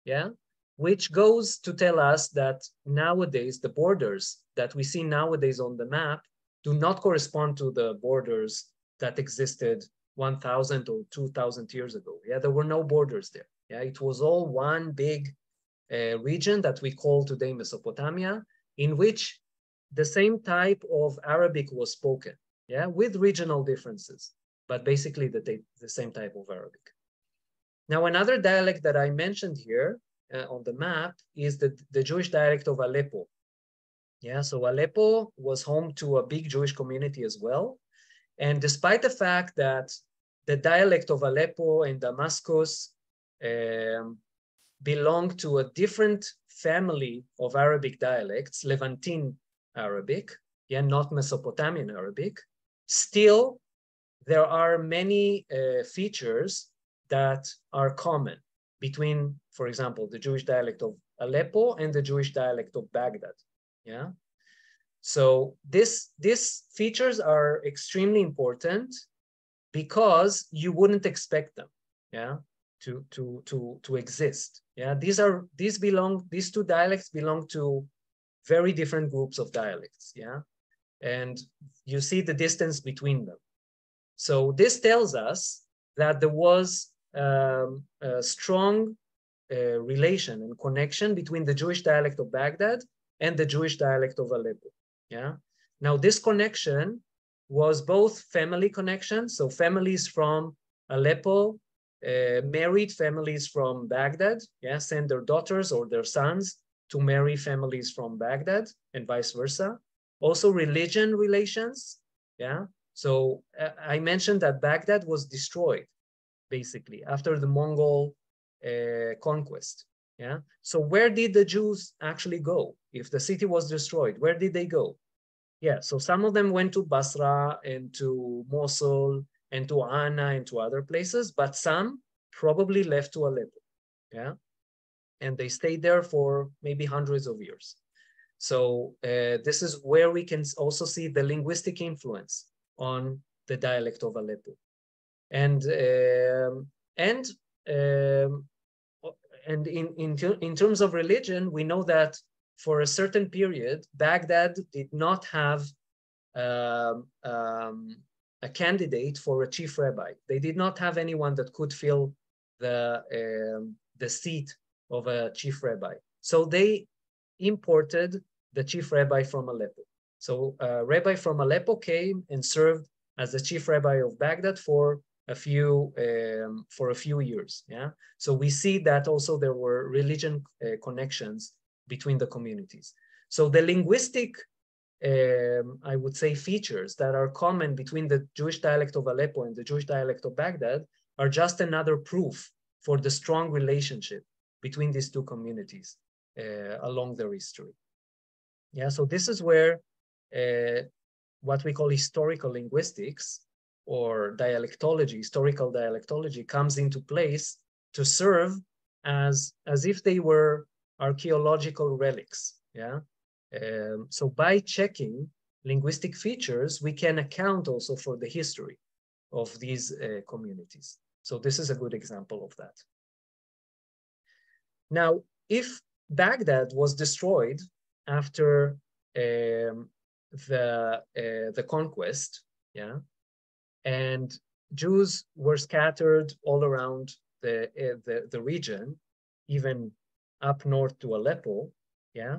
yeah, which goes to tell us that nowadays the borders that we see nowadays on the map do not correspond to the borders that existed 1,000 or 2,000 years ago. Yeah, there were no borders there. Yeah, it was all one big region that we call today Mesopotamia, in which the same type of Arabic was spoken, yeah, with regional differences, but basically the same type of Arabic. Now, another dialect that I mentioned here on the map is the Jewish dialect of Aleppo. Yeah, so Aleppo was home to a big Jewish community as well. And despite the fact that the dialect of Aleppo and Damascus belong to a different family of Arabic dialects, Levantine Arabic, yeah, not Mesopotamian Arabic, still there are many features that are common between, for example, the Jewish dialect of Aleppo and the Jewish dialect of Baghdad. Yeah. So these features are extremely important because you wouldn't expect them, yeah, to exist. Yeah, these two dialects belong to very different groups of dialects, yeah? And you see the distance between them. So this tells us that there was a strong relation and connection between the Jewish dialect of Baghdad and the Jewish dialect of Aleppo, yeah? Now this connection was both family connection, so families from Aleppo married families from Baghdad, yeah, send their daughters or their sons to marry families from Baghdad and vice versa. Also religion relations, yeah. So I mentioned that Baghdad was destroyed basically after the Mongol conquest, yeah. So where did the Jews actually go? If the city was destroyed, where did they go? Yeah, so some of them went to Basra and to Mosul and to Anna and to other places, but some probably left to Aleppo, yeah? And they stayed there for maybe hundreds of years. So this is where we can also see the linguistic influence on the dialect of Aleppo. And in terms of religion, we know that for a certain period, Baghdad did not have a candidate for a chief rabbi. They did not have anyone that could fill the seat of a chief rabbi. So they imported the chief rabbi from Aleppo. So a rabbi from Aleppo came and served as the chief rabbi of Baghdad for a few years. Yeah. So we see that also there were religion connections between the communities. So the linguistic, I would say, features that are common between the Jewish dialect of Aleppo and the Jewish dialect of Baghdad are just another proof for the strong relationship between these two communities along their history. Yeah, so this is where what we call historical linguistics or dialectology, historical dialectology, comes into place to serve as if they were archaeological relics. Yeah. So by checking linguistic features, we can account also for the history of these communities. So this is a good example of that. Now, if Baghdad was destroyed after the conquest, yeah, and Jews were scattered all around the region, even up north to Aleppo, yeah.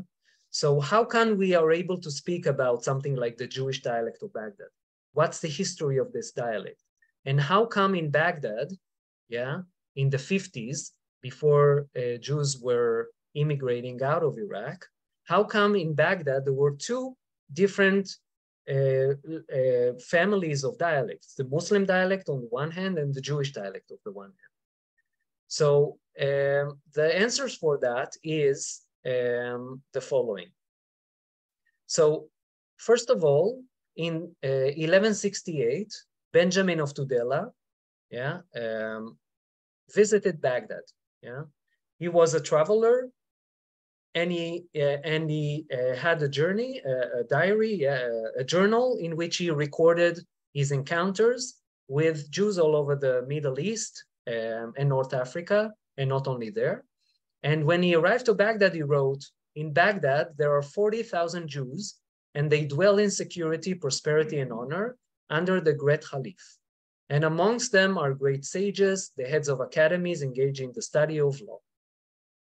So how come we are able to speak about something like the Jewish dialect of Baghdad? What's the history of this dialect? And how come in Baghdad, yeah, in the 50s, before Jews were immigrating out of Iraq, how come in Baghdad there were two different families of dialects, the Muslim dialect on the one hand and the Jewish dialect of the one hand? So the answers for that is the following. So first of all, in 1168, Benjamin of Tudela, yeah, visited Baghdad. Yeah, he was a traveler, and he had a journey, a diary, a journal in which he recorded his encounters with Jews all over the Middle East and North Africa, and not only there. And when he arrived to Baghdad, he wrote, "In Baghdad, there are 40,000 Jews, and they dwell in security, prosperity, and honor under the great Caliph. And amongst them are great sages, the heads of academies engaged in the study of law."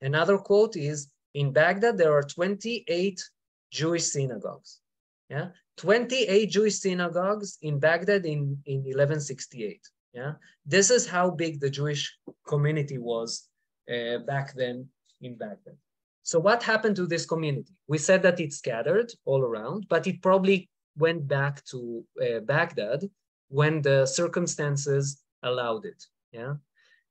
Another quote is, "In Baghdad, there are 28 Jewish synagogues." Yeah, 28 Jewish synagogues in Baghdad in 1168. Yeah, this is how big the Jewish community was back then in Baghdad. So what happened to this community? We said that it scattered all around, but it probably went back to Baghdad when the circumstances allowed it. Yeah,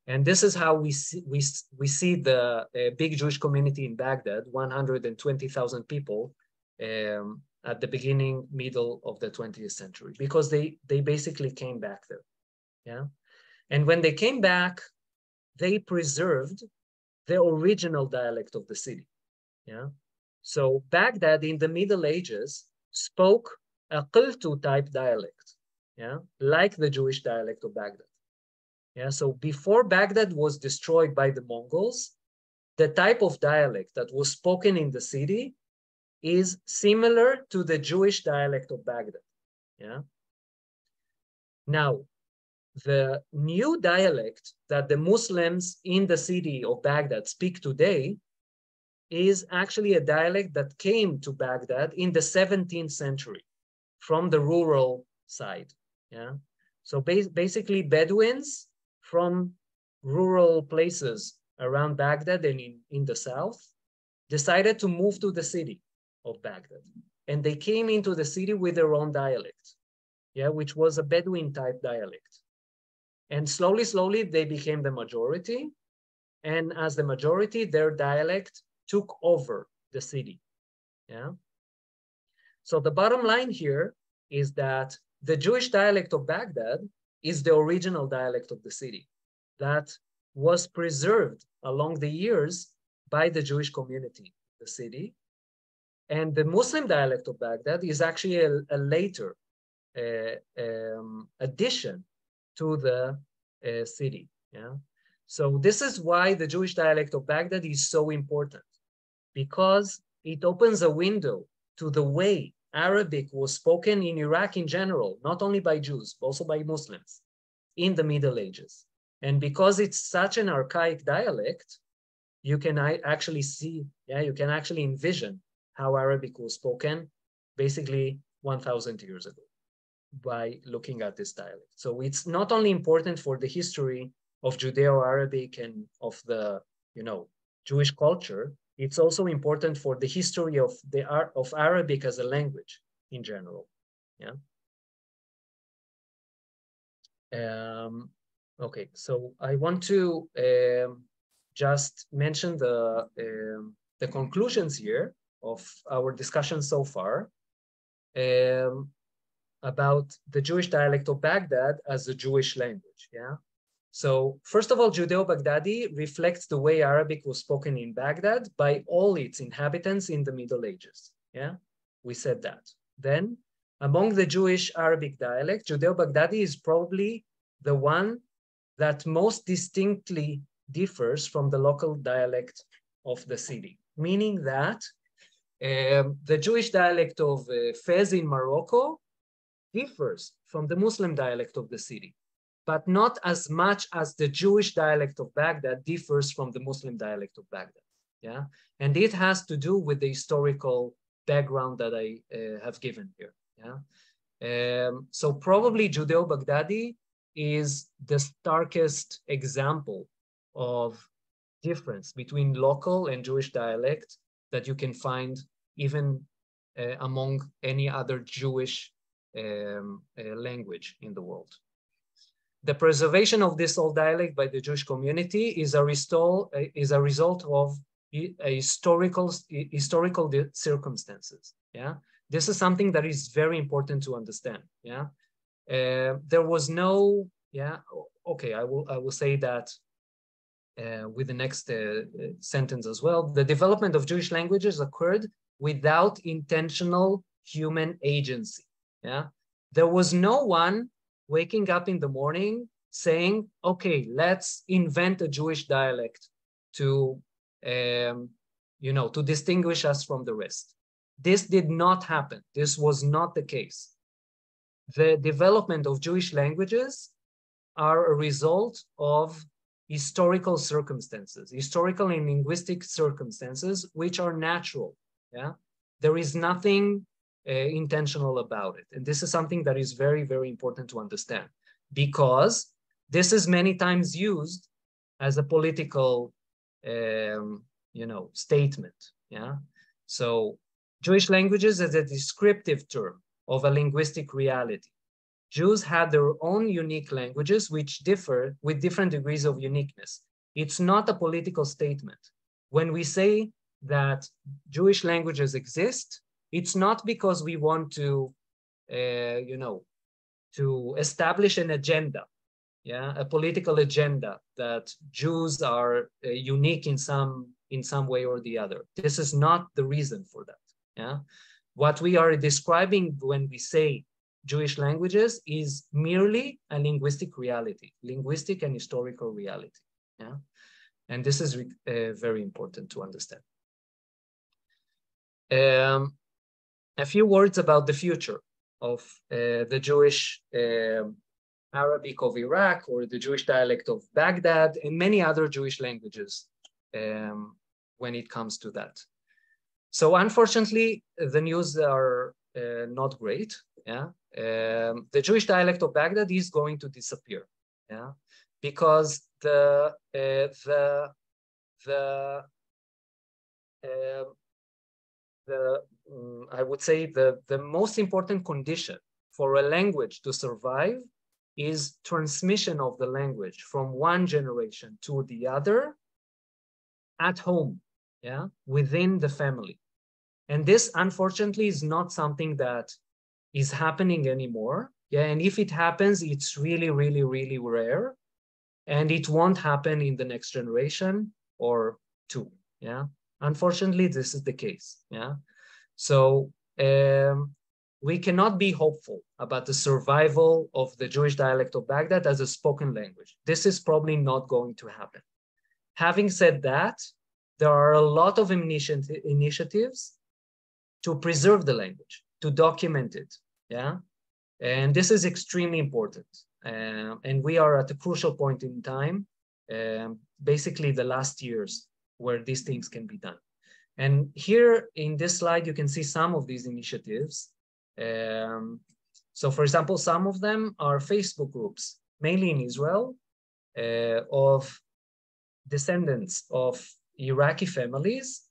and this is how we see the big Jewish community in Baghdad, 120,000 people at the beginning, middle of the 20th century, because they basically came back there. Yeah, and when they came back, they preserved the original dialect of the city. Yeah, so Baghdad in the Middle Ages spoke a Qiltu type dialect. Yeah, like the Jewish dialect of Baghdad. Yeah, so before Baghdad was destroyed by the Mongols, the type of dialect that was spoken in the city is similar to the Jewish dialect of Baghdad. Yeah. Now, the new dialect that the Muslims in the city of Baghdad speak today is actually a dialect that came to Baghdad in the 17th century from the rural side. Yeah. So basically Bedouins from rural places around Baghdad and in the south decided to move to the city of Baghdad. And they came into the city with their own dialect, yeah, which was a Bedouin type dialect. And slowly, they became the majority. And as the majority, their dialect took over the city, yeah. So the bottom line here is that the Jewish dialect of Baghdad is the original dialect of the city that was preserved along the years by the Jewish community in the city. And the Muslim dialect of Baghdad is actually a later addition to the city. Yeah. So this is why the Jewish dialect of Baghdad is so important, because it opens a window to the way Arabic was spoken in Iraq in general, not only by Jews, but also by Muslims in the Middle Ages. And because it's such an archaic dialect, you can actually see, yeah, you can actually envision how Arabic was spoken basically 1,000 years ago by looking at this dialect. So it's not only important for the history of Judeo-Arabic and of the, Jewish culture, it's also important for the history of Arabic as a language in general. Yeah. Okay, so I want to just mention the conclusions here of our discussion so far about the Jewish dialect of Baghdad as a Jewish language. Yeah. So first of all, Judeo-Baghdadi reflects the way Arabic was spoken in Baghdad by all its inhabitants in the Middle Ages. Yeah, we said that. Then among the Jewish Arabic dialect, Judeo-Baghdadi is probably the one that most distinctly differs from the local dialect of the city, meaning that the Jewish dialect of Fez in Morocco differs from the Muslim dialect of the city, but not as much as the Jewish dialect of Baghdad differs from the Muslim dialect of Baghdad. Yeah, and it has to do with the historical background that I have given here. Yeah, so probably Judeo-Baghdadi is the starkest example of difference between local and Jewish dialect that you can find even among any other Jewish language in the world. The preservation of this old dialect by the Jewish community is a result of historical circumstances. Yeah, this is something that is very important to understand. Yeah, there was no. Yeah, okay. I will say that with the next sentence as well. The development of Jewish languages occurred without intentional human agency. Yeah, there was no one waking up in the morning saying, okay, let's invent a Jewish dialect to, to distinguish us from the rest. This did not happen. This was not the case. The development of Jewish languages are a result of historical circumstances, historical and linguistic circumstances, which are natural. Yeah, there is nothing intentional about it. And this is something that is very, very important to understand, because this is many times used as a political, statement. Yeah. So Jewish languages is a descriptive term of a linguistic reality. Jews had their own unique languages, which differ with different degrees of uniqueness. It's not a political statement. When we say that Jewish languages exist, it's not because we want to, to establish an agenda, yeah, a political agenda that Jews are unique in some way or the other. This is not the reason for that. Yeah, what we are describing when we say Jewish languages is merely a linguistic reality, linguistic and historical reality. Yeah, and this is very important to understand. A few words about the future of the Jewish Arabic of Iraq, or the Jewish dialect of Baghdad, and many other Jewish languages when it comes to that. So unfortunately, the news are not great. Yeah, the Jewish dialect of Baghdad is going to disappear. Yeah, because I would say the most important condition for a language to survive is transmission of the language from one generation to the other at home, yeah, within the family. And this, unfortunately, is not something that is happening anymore. Yeah, and if it happens, it's really, really, really rare, and it won't happen in the next generation or two. Yeah, unfortunately, this is the case. Yeah, so we cannot be hopeful about the survival of the Jewish dialect of Baghdad as a spoken language. This is probably not going to happen. Having said that, there are a lot of initiatives to preserve the language, to document it. Yeah, and this is extremely important. And we are at a crucial point in time, basically the last years, where these things can be done. And here in this slide, you can see some of these initiatives. So for example, some of them are Facebook groups, mainly in Israel, of descendants of Iraqi families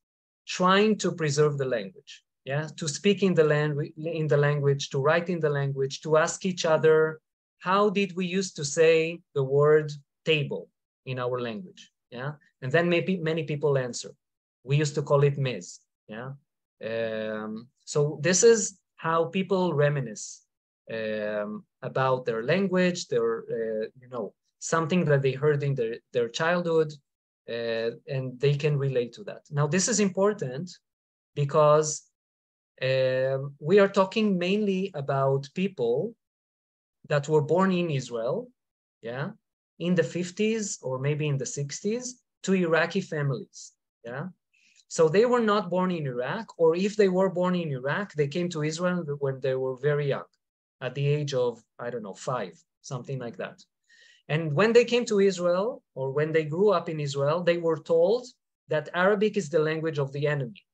trying to preserve the language. Yeah, to speak in the language, to write in the language, to ask each other, how did we used to say the word table in our language? Yeah, and then maybe many people answer, we used to call it mez. Yeah, so this is how people reminisce about their language, their something that they heard in their childhood, and they can relate to that. Now, this is important because we are talking mainly about people that were born in Israel, yeah, in the 50s or maybe in the 60s, to Iraqi families, yeah. So they were not born in Iraq, or if they were born in Iraq, they came to Israel when they were very young, at the age of, I don't know, 5, something like that. And when they came to Israel, or when they grew up in Israel, they were told that Arabic is the language of the enemy,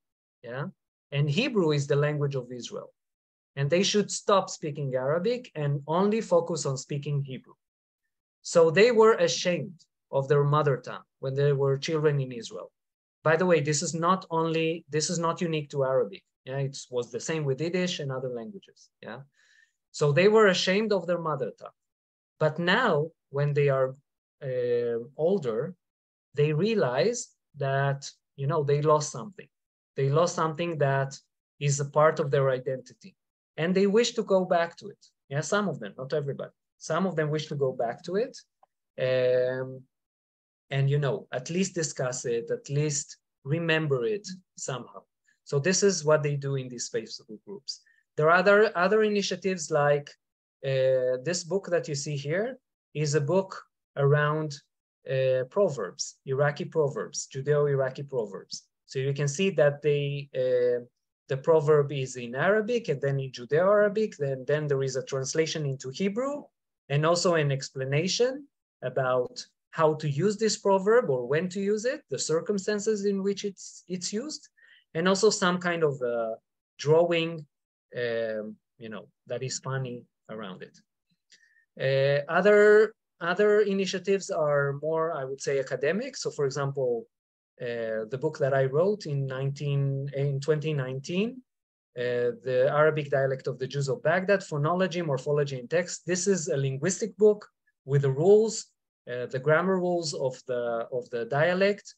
yeah, and Hebrew is the language of Israel. And they should stop speaking Arabic and only focus on speaking Hebrew. So they were ashamed of their mother tongue when they were children in Israel. By the way, this is not unique to Arabic. Yeah, it was the same with Yiddish and other languages. Yeah, so they were ashamed of their mother tongue. But now, when they are older, they realize that they lost something. They lost something that is a part of their identity, and they wish to go back to it. Yeah, some of them, not everybody. Some of them wish to go back to it, and at least discuss it, at least remember it somehow. So this is what they do in these Facebook groups. There are other initiatives like this book that you see here is a book around proverbs, Iraqi proverbs, Judeo-Iraqi proverbs. So you can see that the proverb is in Arabic and then in Judeo-Arabic, then there is a translation into Hebrew and also an explanation about how to use this proverb or when to use it, the circumstances in which it's used, and also some kind of drawing, that is funny around it. Other initiatives are more, I would say, academic. So, for example, the book that I wrote in 2019, the Arabic dialect of the Jews of Baghdad, phonology, morphology, and text. This is a linguistic book with the rules, the grammar rules of the dialect,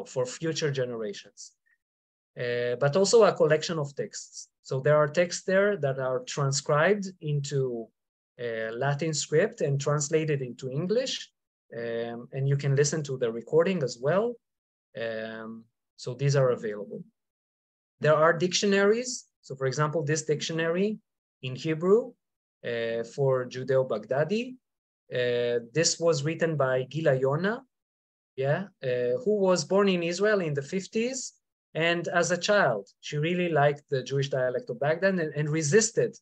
for future generations. But also a collection of texts. So there are texts there that are transcribed into Latin script and translated into English. And you can listen to the recording as well. So these are available. There are dictionaries. So for example, this dictionary in Hebrew for Judeo-Baghdadi. This was written by Gila Yona, who was born in Israel in the 50s And as a child, she really liked the Jewish dialect of Baghdad and resisted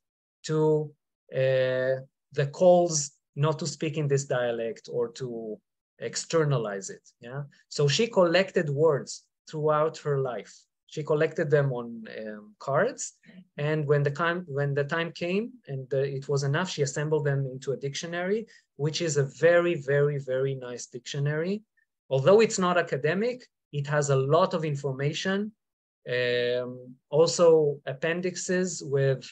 to the calls not to speak in this dialect or to externalize it. Yeah. So she collected words throughout her life. She collected them on cards, and when the time came and it was enough, she assembled them into a dictionary, which is a very, very, very nice dictionary. Although it's not academic, it has a lot of information, also appendixes with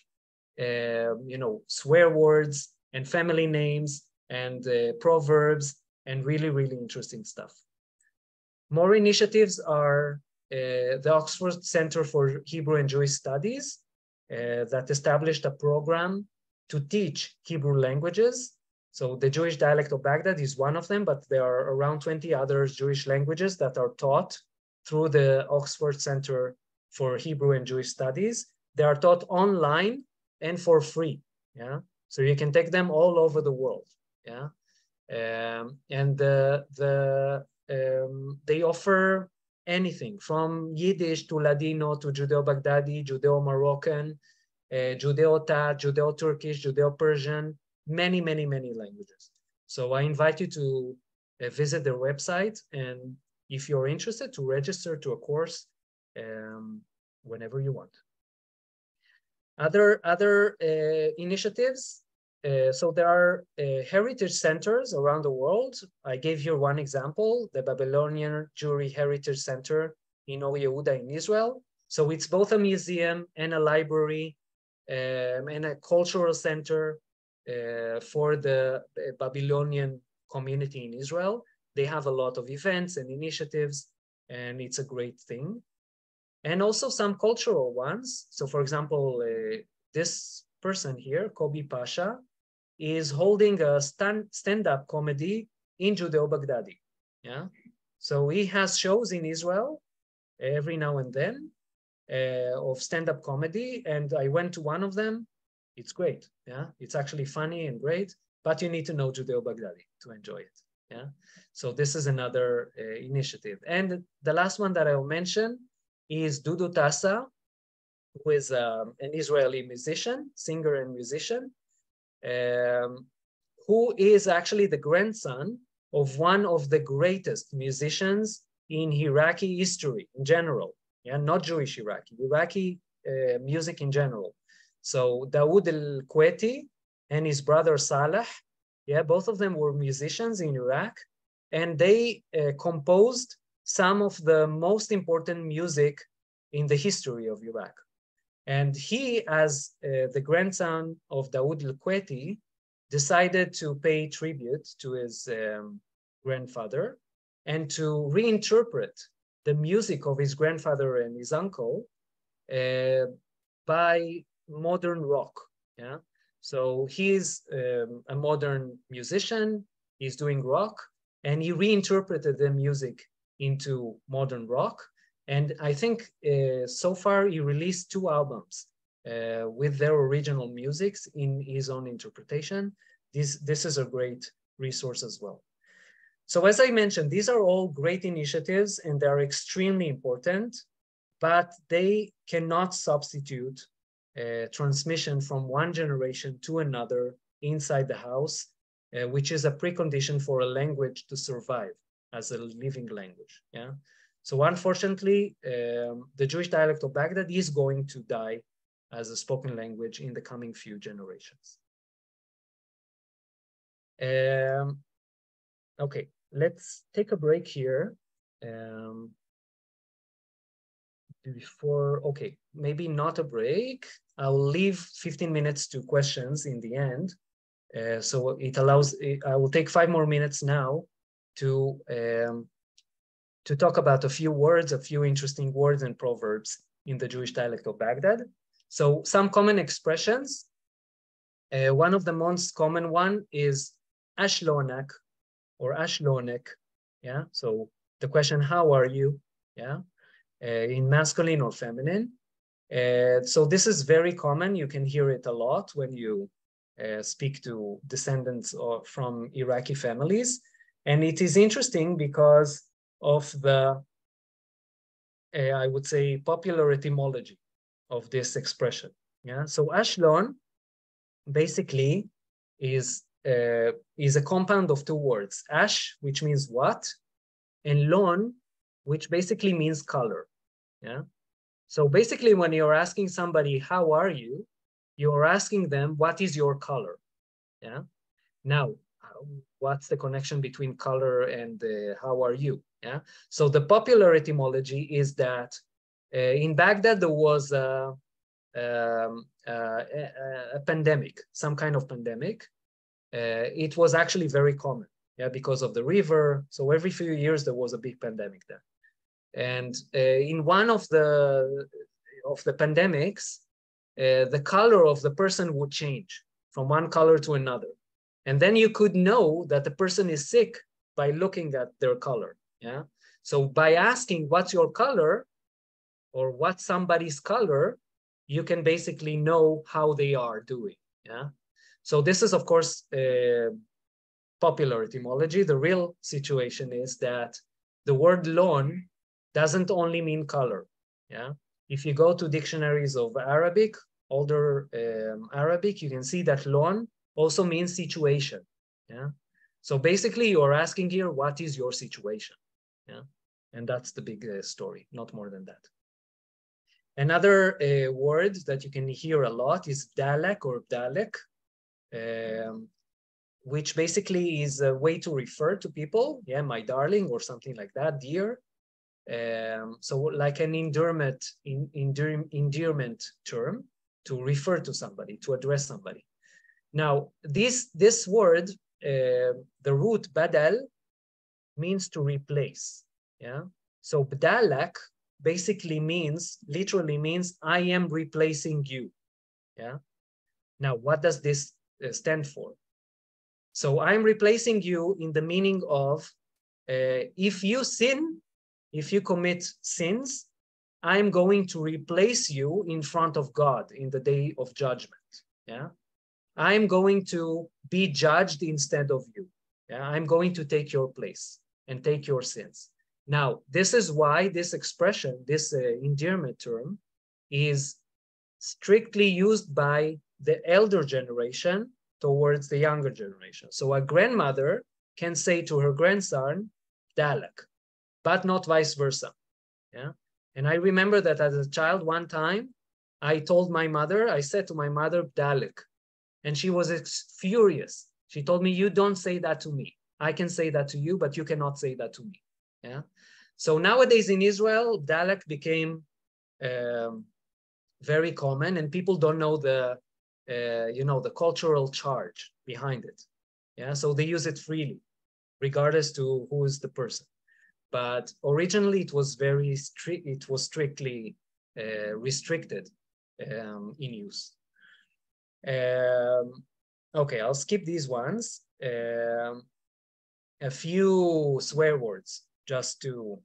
swear words and family names and proverbs and really, really interesting stuff. More initiatives are the Oxford Center for Hebrew and Jewish Studies that established a program to teach Hebrew languages. So the Jewish dialect of Baghdad is one of them, but there are around 20 other Jewish languages that are taught through the Oxford Center for Hebrew and Jewish Studies. They are taught online and for free. Yeah, so you can take them all over the world. Yeah, and they offer anything from Yiddish to Ladino to Judeo-Baghdadi, Judeo-Moroccan, Judeo-Tat, Judeo-Turkish, Judeo-Persian, many, many, many languages. So I invite you to visit their website, and if you're interested, to register to a course whenever you want. Other initiatives. So there are heritage centers around the world. I gave you one example, the Babylonian Jewry Heritage Center in Or Yehuda in Israel. So it's both a museum and a library and a cultural center for the Babylonian community in Israel. They have a lot of events and initiatives, and it's a great thing. And also some cultural ones. So for example, this person here, Kobi Pasha, is holding a stand-up comedy in Judeo-Baghdadi. Yeah, so he has shows in Israel every now and then of stand-up comedy, and I went to one of them. It's great. Yeah, it's actually funny and great, but you need to know Judeo-Baghdadi to enjoy it. Yeah, so this is another initiative. And the last one that I'll mention is Dudu Tassa, who is an Israeli musician, singer and musician, who is actually the grandson of one of the greatest musicians in Iraqi history in general. Yeah, not Jewish Iraqi music in general. So Dawood al-Kuwaiti and his brother Salah, yeah, both of them were musicians in Iraq, and they composed some of the most important music in the history of Iraq. And he, as the grandson of Dawood al-Kuwaiti, decided to pay tribute to his grandfather and to reinterpret the music of his grandfather and his uncle by modern rock. Yeah, so he's a modern musician. He's doing rock, and he reinterpreted the music into modern rock. And I think so far he released 2 albums with their original musics in his own interpretation. This is a great resource as well. So as I mentioned, these are all great initiatives and they are extremely important, but they cannot substitute transmission from one generation to another inside the house, which is a precondition for a language to survive as a living language. Yeah. So unfortunately, the Jewish dialect of Baghdad is going to die as a spoken language in the coming few generations. Okay, let's take a break here. Okay, maybe not a break. I'll leave 15 minutes to questions in the end. So it allows, I will take 5 more minutes now to talk about a few interesting words and proverbs in the Jewish dialect of Baghdad. So some common expressions. One of the most common one is ashlonak or ashlonek. Yeah, so the question, how are you? Yeah, in masculine or feminine. So this is very common. You can hear it a lot when you speak to descendants from Iraqi families. And it is interesting because of the I would say, popular etymology of this expression. Yeah, so Ashlon basically is a compound of two words: ash, which means what, and lon, which basically means color. Yeah. So basically, when you're asking somebody, how are you, you're asking them, what is your color? Yeah. Now, what's the connection between color and how are you? Yeah. So the popular etymology is that in Baghdad, there was a pandemic, some kind of pandemic. It was actually very common, yeah, because of the river. So every few years there was a big pandemic there. And in one of the pandemics, the color of the person would change from one color to another. And then you could know that the person is sick by looking at their color. Yeah. So by asking what's your color or what's somebody's color, you can basically know how they are doing. Yeah. So this is, of course, popular etymology. The real situation is that the word lon doesn't only mean color. Yeah. If you go to dictionaries of Arabic, older Arabic, you can see that lon also means situation. Yeah. So basically, you are asking here, what is your situation? Yeah. And that's the big story, not more than that. Another word that you can hear a lot is dalek or dalek, which basically is a way to refer to people. Yeah, my darling, or something like that, dear. So like an endearment term to refer to somebody, to address somebody. Now, this word, the root badal, means to replace. Yeah. So bdalak basically literally means I am replacing you. Yeah. Now, what does this stand for? So I'm replacing you in the meaning of if you sin, if you commit sins, I'm going to replace you in front of God in the day of judgment. Yeah. I'm going to be judged instead of you. Yeah. I'm going to take your place and take your sins. Now, this is why this expression, this endearment term, is strictly used by the elder generation towards the younger generation. So a grandmother can say to her grandson, Dalek, but not vice versa. Yeah. And I remember that as a child, one time, I said to my mother, Dalek. And she was furious. She told me, you don't say that to me. I can say that to you, but you cannot say that to me. Yeah. So nowadays in Israel, Dalek became very common, and people don't know the cultural charge behind it. Yeah. So they use it freely, regardless to who is the person. But originally it was very strict. It was strictly restricted in use. Okay, I'll skip these ones. A few swear words just to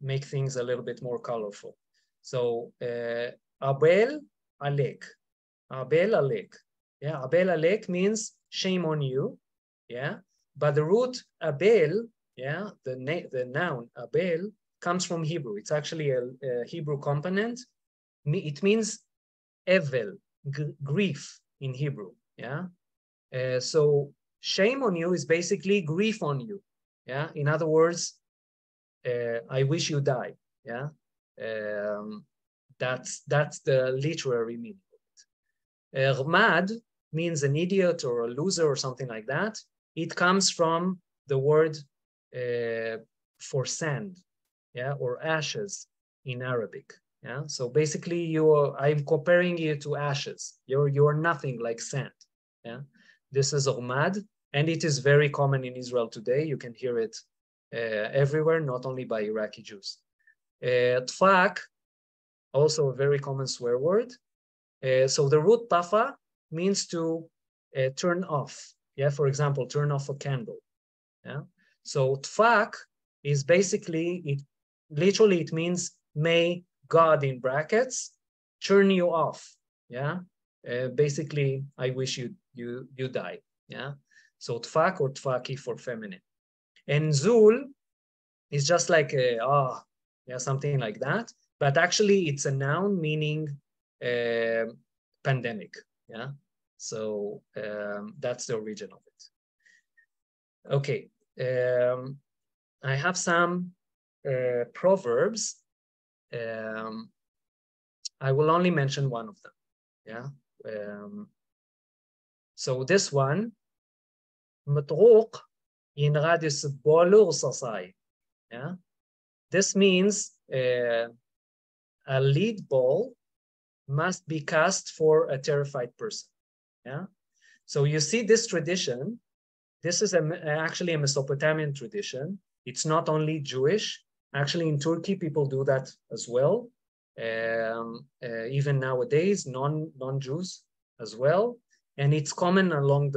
make things a little bit more colorful. So Abel Alek. Abel Alek. Yeah, Abel Alek means shame on you. Yeah, but the root Abel, yeah, the noun Abel comes from Hebrew. It's actually a Hebrew component. It means evel, grief in Hebrew. Yeah. So shame on you is basically grief on you. Yeah. In other words, I wish you die. Yeah. That's the literary meaning of it. Rmad means an idiot or a loser or something like that. It comes from the word for sand, yeah, or ashes in Arabic. Yeah. So basically, I'm comparing you to ashes. You're nothing like sand. Yeah. This is Rmad, and it is very common in Israel today. You can hear it everywhere, not only by Iraqi Jews. Tfak, also a very common swear word. So the root tafa means to turn off. Yeah, for example, turn off a candle. Yeah. So tfak is basically, literally it means may God in brackets turn you off. Yeah. Basically, I wish you die. Yeah. So tfak or tfaki for feminine. And zul is just like yeah, something like that. But actually, it's a noun meaning pandemic, yeah. So that's the origin of it. Okay, I have some proverbs. I will only mention one of them, yeah. So this one, مطروق ينغادس بولو صصاي, yeah. This means a lead ball must be cast for a terrified person, yeah. So you see this tradition. This is actually a Mesopotamian tradition. It's not only Jewish. Actually, in Turkey, people do that as well. Even nowadays, non-Jews as well. And it's common along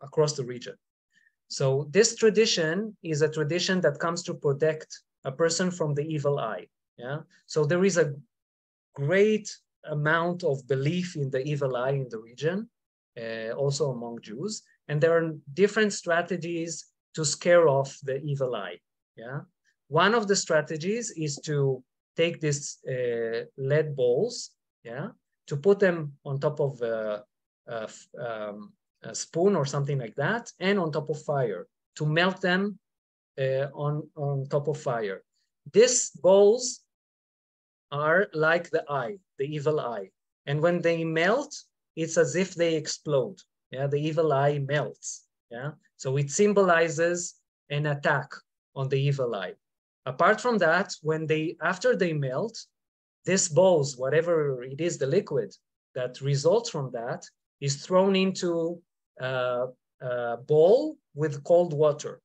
across the region. So this tradition is a tradition that comes to protect a person from the evil eye. Yeah. So there is a great amount of belief in the evil eye in the region, also among Jews. And there are different strategies to scare off the evil eye. Yeah. One of the strategies is to take these lead balls, yeah, to put them on top of a spoon or something like that, and on top of fire, to melt them on top of fire. These balls are like the eye, the evil eye. And when they melt, it's as if they explode. Yeah, the evil eye melts. Yeah, so it symbolizes an attack on the evil eye. Apart from that, after they melt, these balls, whatever it is, the liquid that results from that, is thrown into a bowl with cold water.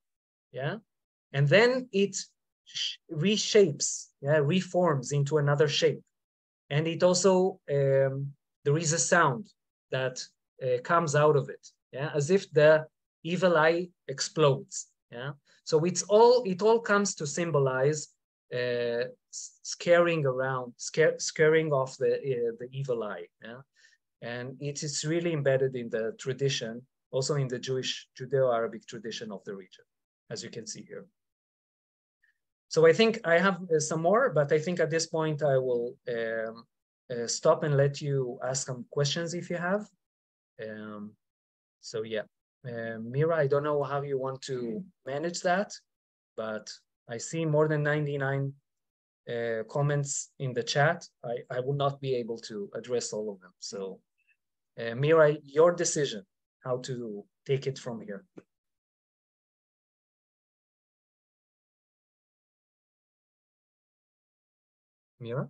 Yeah, and then it reshapes, yeah, reforms into another shape. And it also, there is a sound that comes out of it, yeah, as if the evil eye explodes, yeah. So it all comes to symbolize scaring off the evil eye, yeah. And it is really embedded in the tradition, also in the Jewish Judeo-Arabic tradition of the region, as you can see here. So I think I have some more, but I think at this point I will stop and let you ask some questions if you have. So yeah, Mira, I don't know how you want to manage that, but I see more than 99 comments in the chat. I will not be able to address all of them. So Mira, your decision how to take it from here. Mira?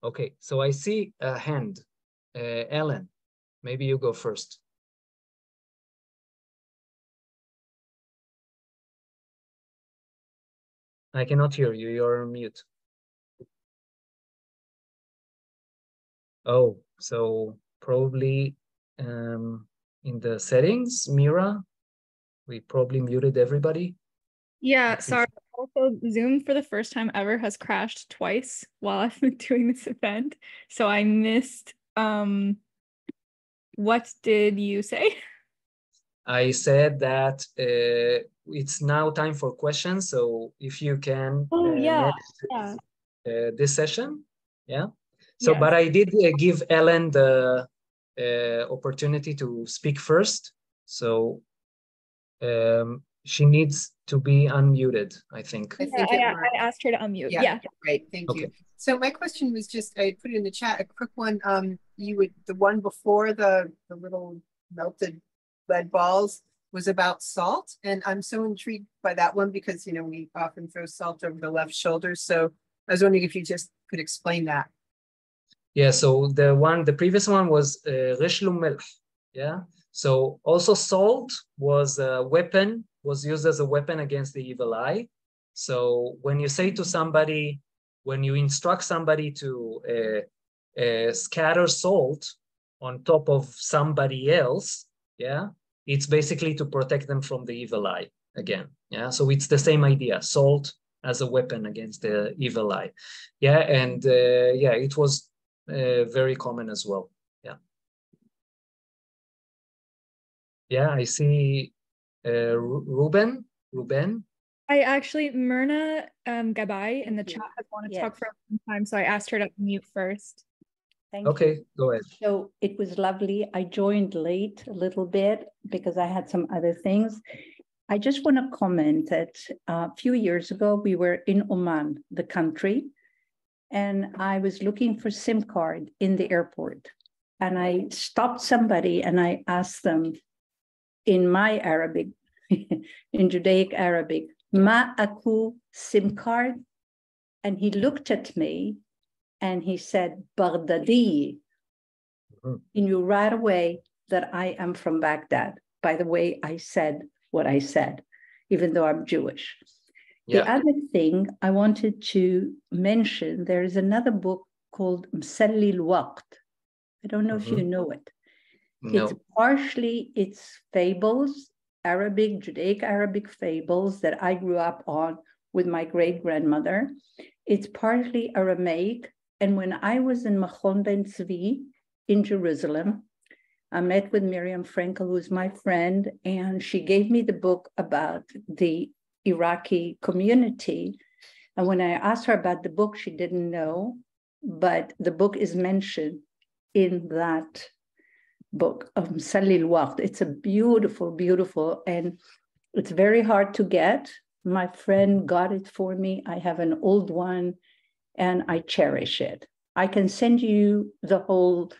Okay, so I see a hand. Ellen, maybe you go first. I cannot hear you, you're on mute. Oh, so probably in the settings, Mira, we probably muted everybody. Yeah, sorry. Also, Zoom for the first time ever has crashed twice while I've been doing this event. So I missed, what did you say? I said that it's now time for questions. So if you can manage this session, yeah. So, but I did give Ellen the opportunity to speak first. So she needs to be unmuted, I think. I asked her to unmute. Yeah. Great. Thank you. So my question was just, I put it in the chat, a quick one. The one before the little melted lead balls was about salt. And I'm so intrigued by that one because, you know, we often throw salt over the left shoulder. So I was wondering if you just could explain that. Yeah, so the previous one was Rishlum Milch, yeah? So also salt was a weapon, was used as a weapon against the evil eye. So when you say to somebody, when you instruct somebody to scatter salt on top of somebody else, yeah, it's basically to protect them from the evil eye again, yeah? So it's the same idea, salt as a weapon against the evil eye. Yeah, and yeah, it was very common as well. Yeah. Yeah, I see Ruben. I actually, Myrna Gabai in the chat has wanted to Yes. talk for a long time, so I asked her to mute first. Thank you. Okay, go ahead. So it was lovely. I joined late a little bit because I had some other things. I just want to comment that a few years ago, we were in Oman, the country, and I was looking for SIM card in the airport. And I stopped somebody and I asked them in my Arabic, in Judaic Arabic, Ma aku SIM card? And he looked at me and he said, Baghdadi. He knew right away that I am from Baghdad, by the way I said what I said, even though I'm Jewish. Yeah. The other thing I wanted to mention, there is another book called Msalli al-Waqt. I don't know if you know it. No. It's partially, it's fables, Arabic, Judaic Arabic fables that I grew up on with my great-grandmother. It's partly Aramaic. And when I was in Machon Ben Tzvi in Jerusalem, I met with Miriam Frankel, who's my friend, and she gave me the book about the Iraqi community. And when I asked her about the book, she didn't know, but the book is mentioned in that book of Salil Waqt. It's a beautiful, beautiful, and it's very hard to get. My friend got it for me. I have an old one and I cherish it. I can send you the whole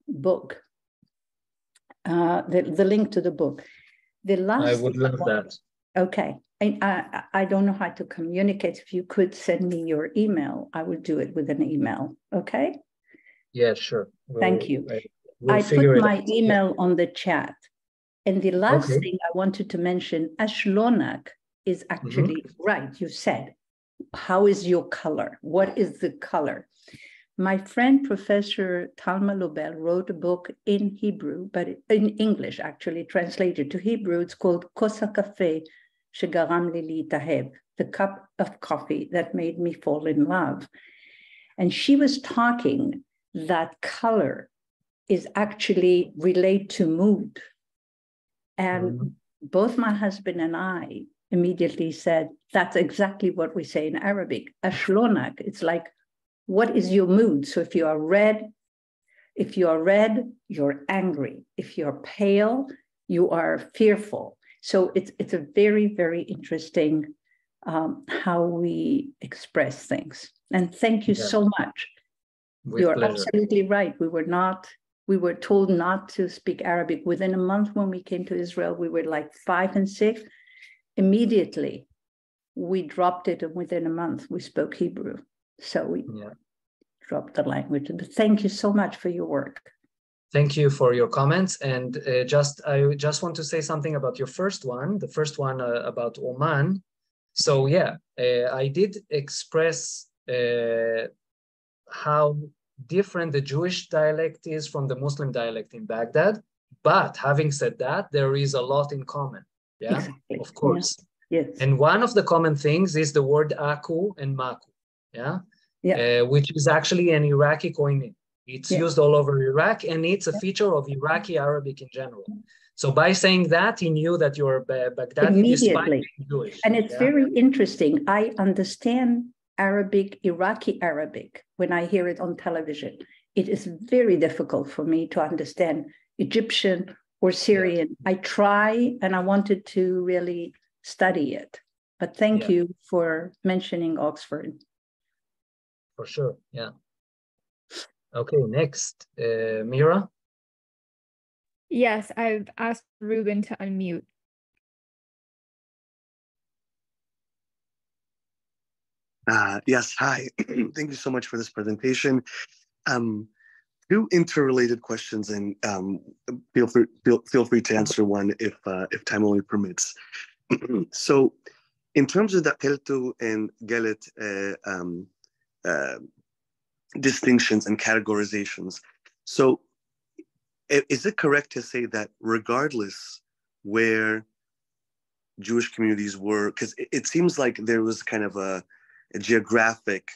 book, the link to the book. The last I would love that. Okay. I don't know how to communicate. If you could send me your email, I would do it with an email. Okay? Yeah, sure. Thank you. We'll I figure put it my out. email on the chat. And the last Okay. thing I wanted to mention, Ashlonak is actually right. You said, how is your color? What is the color? My friend, Professor Talma Lobel, wrote a book in Hebrew, but in English, actually, translated to Hebrew. It's called Kos HaKafeh Shegaram Li Litaheb, the cup of coffee that made me fall in love. And she was talking that color is actually related to mood. And both my husband and I immediately said, that's exactly what we say in Arabic. Ashlonak, it's like, what is your mood? So if you are red, you're angry. If you're pale, you are fearful. So it's a very, very interesting how we express things. And thank you so much. With You're pleasure. absolutely right. We were told not to speak Arabic. Within a month when we came to Israel, we were like 5 and 6. Immediately, we dropped it, and within a month, we spoke Hebrew. So we dropped the language. But thank you so much for your work. Thank you for your comments. And I just want to say something about your first one, the first one about Oman. So yeah, I did express how different the Jewish dialect is from the Muslim dialect in Baghdad. But having said that, there is a lot in common. Yeah, exactly. Of course. Yeah. Yes. And one of the common things is the word aku and maku. Which is actually an Iraqi coinage. It's used all over Iraq, and it's a feature of Iraqi Arabic in general. So by saying that, he knew that you're Baghdadi despite being Jewish. And it's very interesting. I understand Arabic, Iraqi Arabic, when I hear it on television. It is very difficult for me to understand Egyptian or Syrian. I try, and I wanted to really study it. But thank you for mentioning Oxford. For sure, yeah. Okay, next, Mira. Yes, I've asked Ruben to unmute. Yes, hi. Thank you so much for this presentation. Two interrelated questions, and feel free to answer one if time only permits. So, in terms of the Qeltu and Gelet distinctions and categorizations, so is it correct to say that regardless where Jewish communities were, because it seems like there was kind of a geographic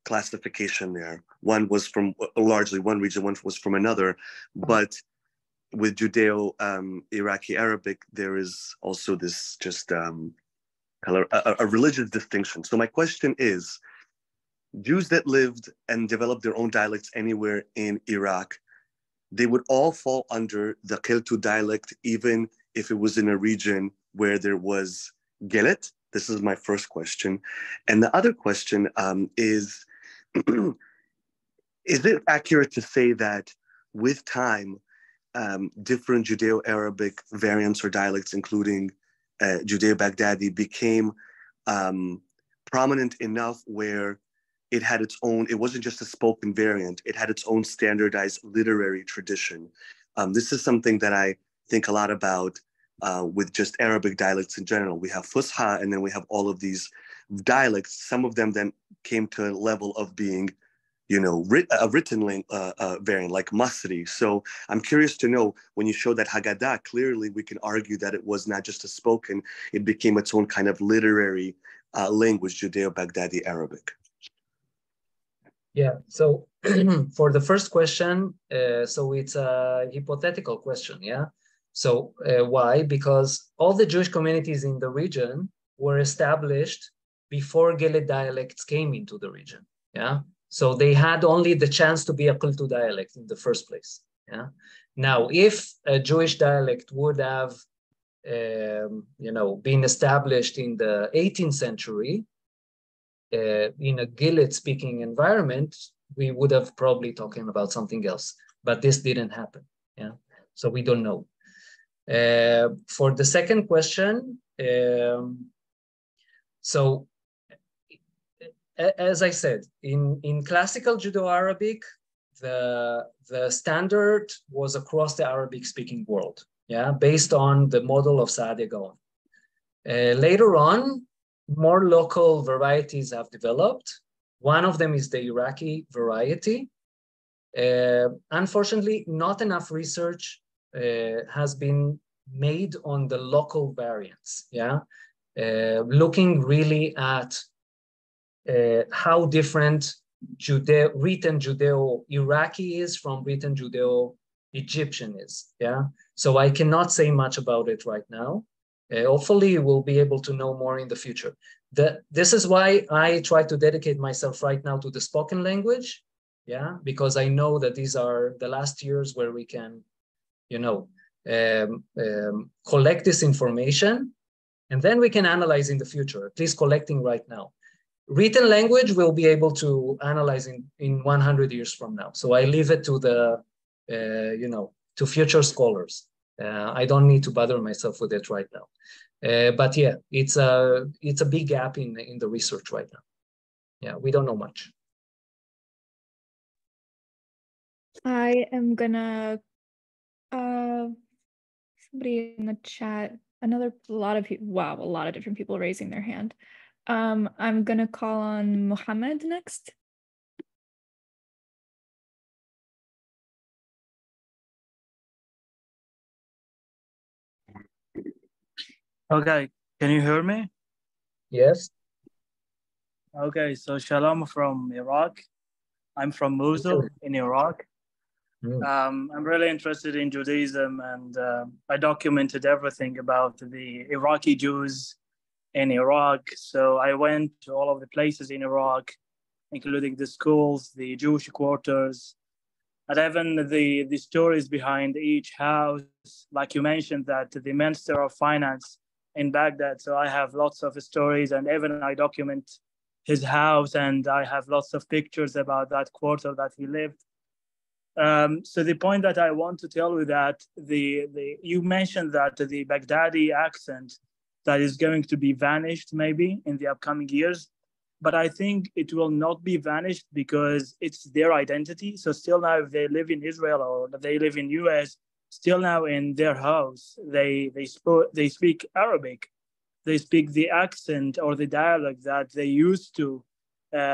classification there. One was from largely one region, one was from another. But with Judeo Iraqi Arabic, there is also this just a religious distinction. So my question is, Jews that lived and developed their own dialects anywhere in Iraq, they would all fall under the Qiltu dialect, even if it was in a region where there was Gelet? This is my first question. And the other question is it accurate to say that with time, different Judeo-Arabic variants or dialects, including Judeo-Baghdadi, became prominent enough where it had its own, it wasn't just a spoken variant, it had its own standardized literary tradition. This is something that I think a lot about with just Arabic dialects in general. We have Fusha, and then we have all of these dialects. Some of them then came to a level of being, you know, a written variant like Masri. So I'm curious to know, when you show that Haggadah, clearly we can argue that it was not just a spoken, it became its own kind of literary language, Judeo-Baghdadi Arabic. Yeah, so for the first question, so it's a hypothetical question, yeah? So why? Because all the Jewish communities in the region were established before Gelet dialects came into the region, yeah? So they had only the chance to be a Qiltu dialect in the first place, yeah? Now, if a Jewish dialect would have, you know, been established in the 18th century, in a Gilead-speaking environment, we would have probably talking about something else. But this didn't happen. Yeah, so we don't know. For the second question, so as I said, in classical Judeo-Arabic, the standard was across the Arabic-speaking world. Yeah, based on the model of Saadia Gaon. Later on, more local varieties have developed. One of them is the Iraqi variety. Unfortunately, not enough research has been made on the local variants, yeah? Looking really at how different written Judeo-Iraqi is from written Judeo-Egyptian is, yeah? So I cannot say much about it right now. Hopefully we'll be able to know more in the future. This is why I try to dedicate myself right now to the spoken language, yeah, because I know that these are the last years where we can, you know, collect this information, and then we can analyze in the future, at least collecting right now. Written language we'll be able to analyze in 100 years from now. So I leave it to the, you know, to future scholars. I don't need to bother myself with it right now. But yeah, it's a big gap in the research right now. Yeah, we don't know much. I am gonna somebody in the chat, a lot of people, wow, a lot of different people raising their hand. I'm gonna call on Mohammed next. Okay, can you hear me? Yes. Okay, so Shalom from Iraq. I'm from Mosul in Iraq. I'm really interested in Judaism, and I documented everything about the Iraqi Jews in Iraq. So I went to all of the places in Iraq, including the schools, the Jewish quarters, and even the stories behind each house. Like you mentioned that the Minister of Finance in Baghdad. So I have lots of stories, and even I document his house, and I have lots of pictures about that quarter that he lived. So the point that I want to tell you that you mentioned that the Baghdadi accent that is going to be vanished maybe in the upcoming years, but I think it will not be vanished because it's their identity. So still now, if they live in Israel or they live in US, still now in their house, they speak Arabic. They speak the accent or the dialect that they used to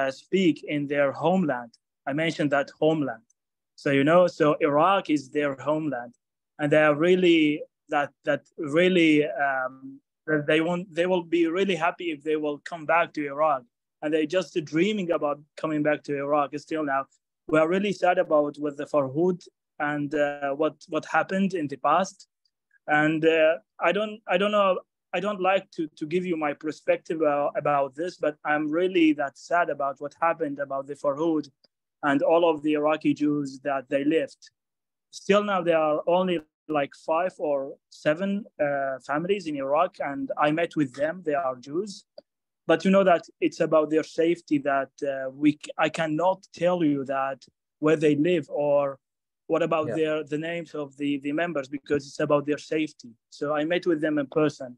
speak in their homeland. I mentioned that homeland. So, you know, so Iraq is their homeland, and they are really they will be really happy if they will come back to Iraq, and they're just dreaming about coming back to Iraq still now. We are really sad about with the Farhud and what happened in the past. And I don't know. I don't like to give you my perspective about this, but I'm really that sad about what happened about the Farhud and all of the Iraqi Jews that they left. Still now, there are only like 5 or 7 families in Iraq, and I met with them. They are Jews, but you know that it's about their safety that I cannot tell you that where they live or what about the names of the members, because it's about their safety. So I met with them in person.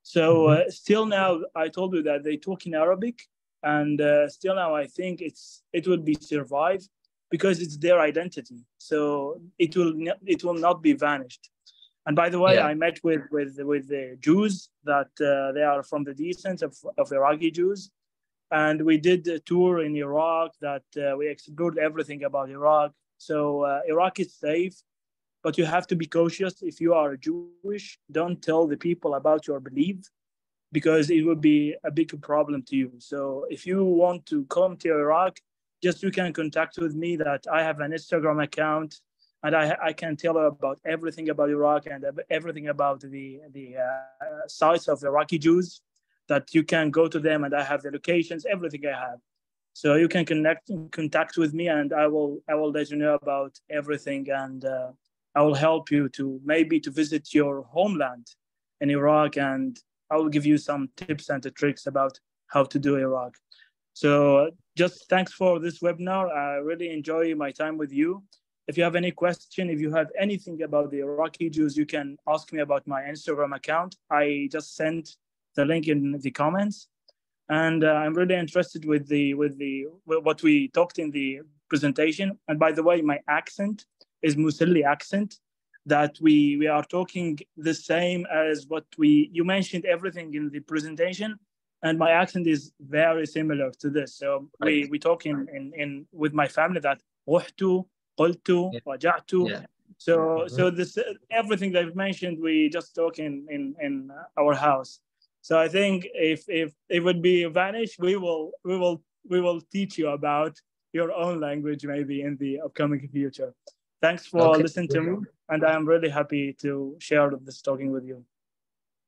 So still now, I told you that they talk in Arabic, and still now I think it will be survive because it's their identity. So it will not be vanished. And by the way, I met with the Jews that they are from the descent of Iraqi Jews, and we did a tour in Iraq that we explored everything about Iraq. So Iraq is safe, but you have to be cautious. If you are Jewish, don't tell the people about your belief, because it will be a big problem to you. So if you want to come to Iraq, just you can contact with me that I have an Instagram account, and I can tell you about everything about Iraq and everything about the sites of Iraqi Jews, that you can go to them, and I have the locations, everything I have. So you can contact with me, and I will let you know about everything, and I will help you to maybe to visit your homeland in Iraq, and I will give you some tips and tricks about how to do Iraq. So just thanks for this webinar. I really enjoy my time with you. If you have any question, if you have anything about the Iraqi Jews, you can ask me about my Instagram account. I just sent the link in the comments. And I'm really interested with what we talked in the presentation. And by the way, my accent is Musalli accent, that we are talking the same as what you mentioned everything in the presentation, and my accent is very similar to this. So we talk in with my family that ruhtu, qultu, waja'tu. So this everything that I've mentioned, we just talk in our house. So I think if it would be vanished, we will teach you about your own language maybe in the upcoming future. Thanks for listening to me, and I am really happy to share this talking with you.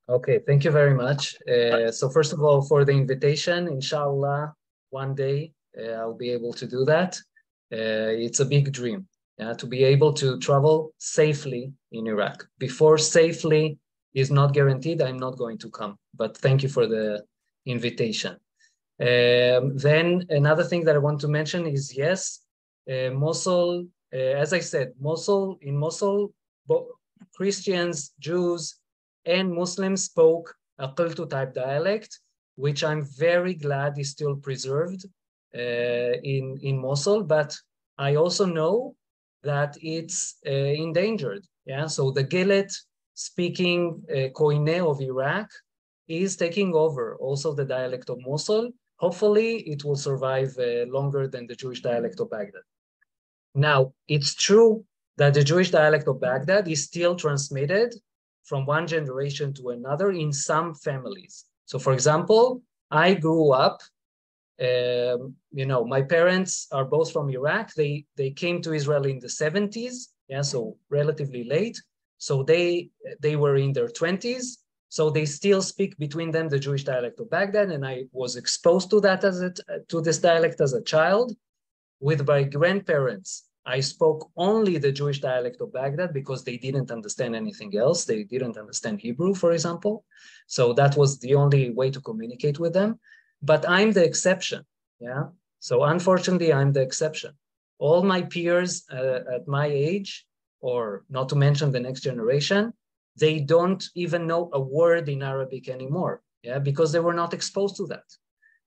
Okay, thank you very much. So first of all, for the invitation, inshallah, one day I'll be able to do that. It's a big dream, to be able to travel safely in Iraq. Before safely is not guaranteed, I'm not going to come, but thank you for the invitation. Then another thing that I want to mention is, yes, Mosul, as I said, in Mosul, Christians, Jews, and Muslims spoke a Qiltu type dialect, which I'm very glad is still preserved in Mosul, but I also know that it's endangered. So the Gilit speaking Koine of Iraq is taking over also the dialect of Mosul. Hopefully it will survive longer than the Jewish dialect of Baghdad. Now, it's true that the Jewish dialect of Baghdad is still transmitted from one generation to another in some families. So for example, I grew up, my parents are both from Iraq. They came to Israel in the 70s, so relatively late. So they were in their 20s. So they still speak between them the Jewish dialect of Baghdad, and I was exposed to that to this dialect as a child. With my grandparents, I spoke only the Jewish dialect of Baghdad because they didn't understand anything else. They didn't understand Hebrew, for example. So that was the only way to communicate with them. But I'm the exception, So unfortunately, I'm the exception. All my peers at my age, or not to mention the next generation, they don't even know a word in Arabic anymore, because they were not exposed to that.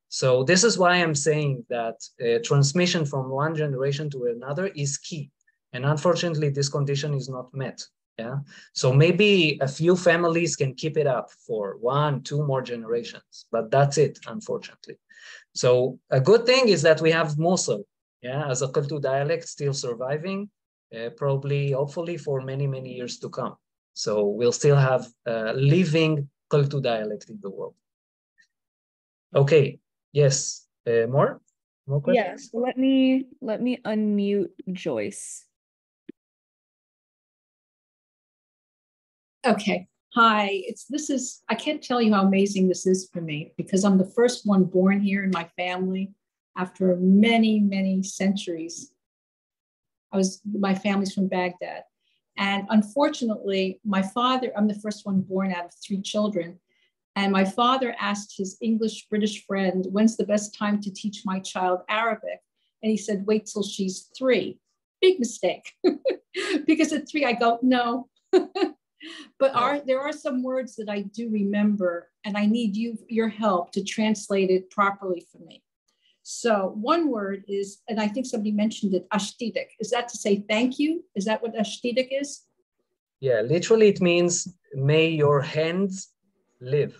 So this is why I'm saying that transmission from one generation to another is key. And unfortunately, this condition is not met. So maybe a few families can keep it up for 1, 2 more generations, but that's it, unfortunately. So a good thing is that we have Mosul, as a Qiltu dialect still surviving, probably, hopefully, for many, many years to come. So we'll still have a living Qiltu dialect in the world. Okay. Yes. More questions? Yes. Let me unmute Joyce. Okay. Hi. I can't tell you how amazing this is for me because I'm the first one born here in my family after many, many centuries. My family's from Baghdad. And unfortunately, I'm the first one born out of 3 children. And my father asked his English-British friend, when's the best time to teach my child Arabic? And he said, wait till she's 3. Big mistake. Because at 3, I go, no. But there are some words that I do remember, and I need your help to translate it properly for me. So one word is, and I think somebody mentioned it, ashtidik. Is that to say thank you? Is that what ashtidik is? Yeah, literally it means may your hands live.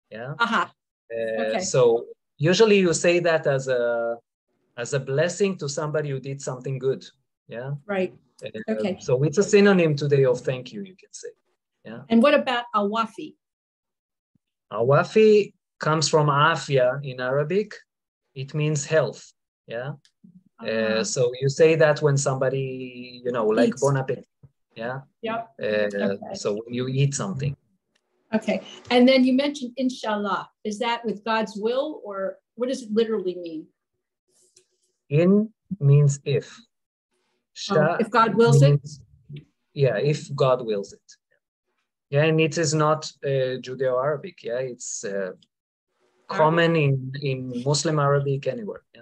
Yeah. Aha. Okay. So usually you say that as a blessing to somebody who did something good. Yeah. Right. Okay. So it's a synonym today of thank you can say. Yeah. And what about awafi? Awafi comes from afia in Arabic. It means health. Yeah. So you say that when somebody, like eats. bon appetit. Yeah. Yep. Okay. So when you eat something. Okay. And then you mentioned inshallah. Is that with God's will, or what does it literally mean? In means if. If God wills means, it? Yeah, if God wills it. Yeah, and it is not Judeo-Arabic. Yeah, it's common in Muslim Arabic anywhere. Yeah.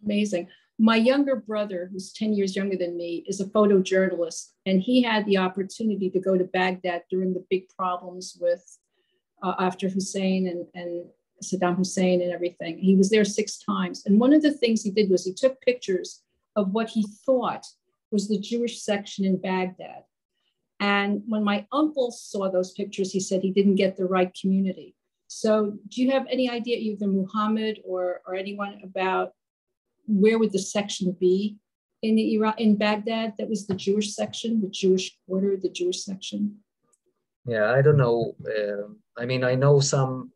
Amazing. My younger brother, who's 10 years younger than me, is a photojournalist, and he had the opportunity to go to Baghdad during the big problems with after Hussein and Saddam Hussein and everything. He was there 6 times. And one of the things he did was he took pictures of what he thought was the Jewish section in Baghdad. And when my uncle saw those pictures, he said he didn't get the right community. So do you have any idea, either Muhammad or anyone, about where would the section be in Baghdad? That was the Jewish section, the Jewish quarter, the Jewish section. Yeah, I don't know. I mean, I know some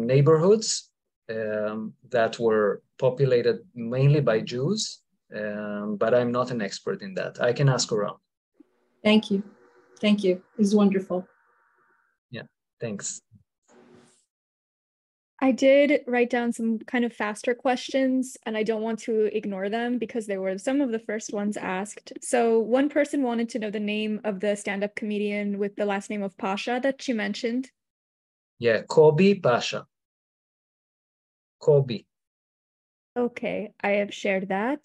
neighborhoods that were populated mainly by Jews, but I'm not an expert in that. I can ask around. Thank you. Thank you. It was wonderful. Yeah, thanks. I did write down some kind of faster questions, and I don't want to ignore them because they were some of the first ones asked. So one person wanted to know the name of the stand-up comedian with the last name of Pasha that you mentioned. Yeah, Kobi Pasha. Kobi. Okay, I have shared that.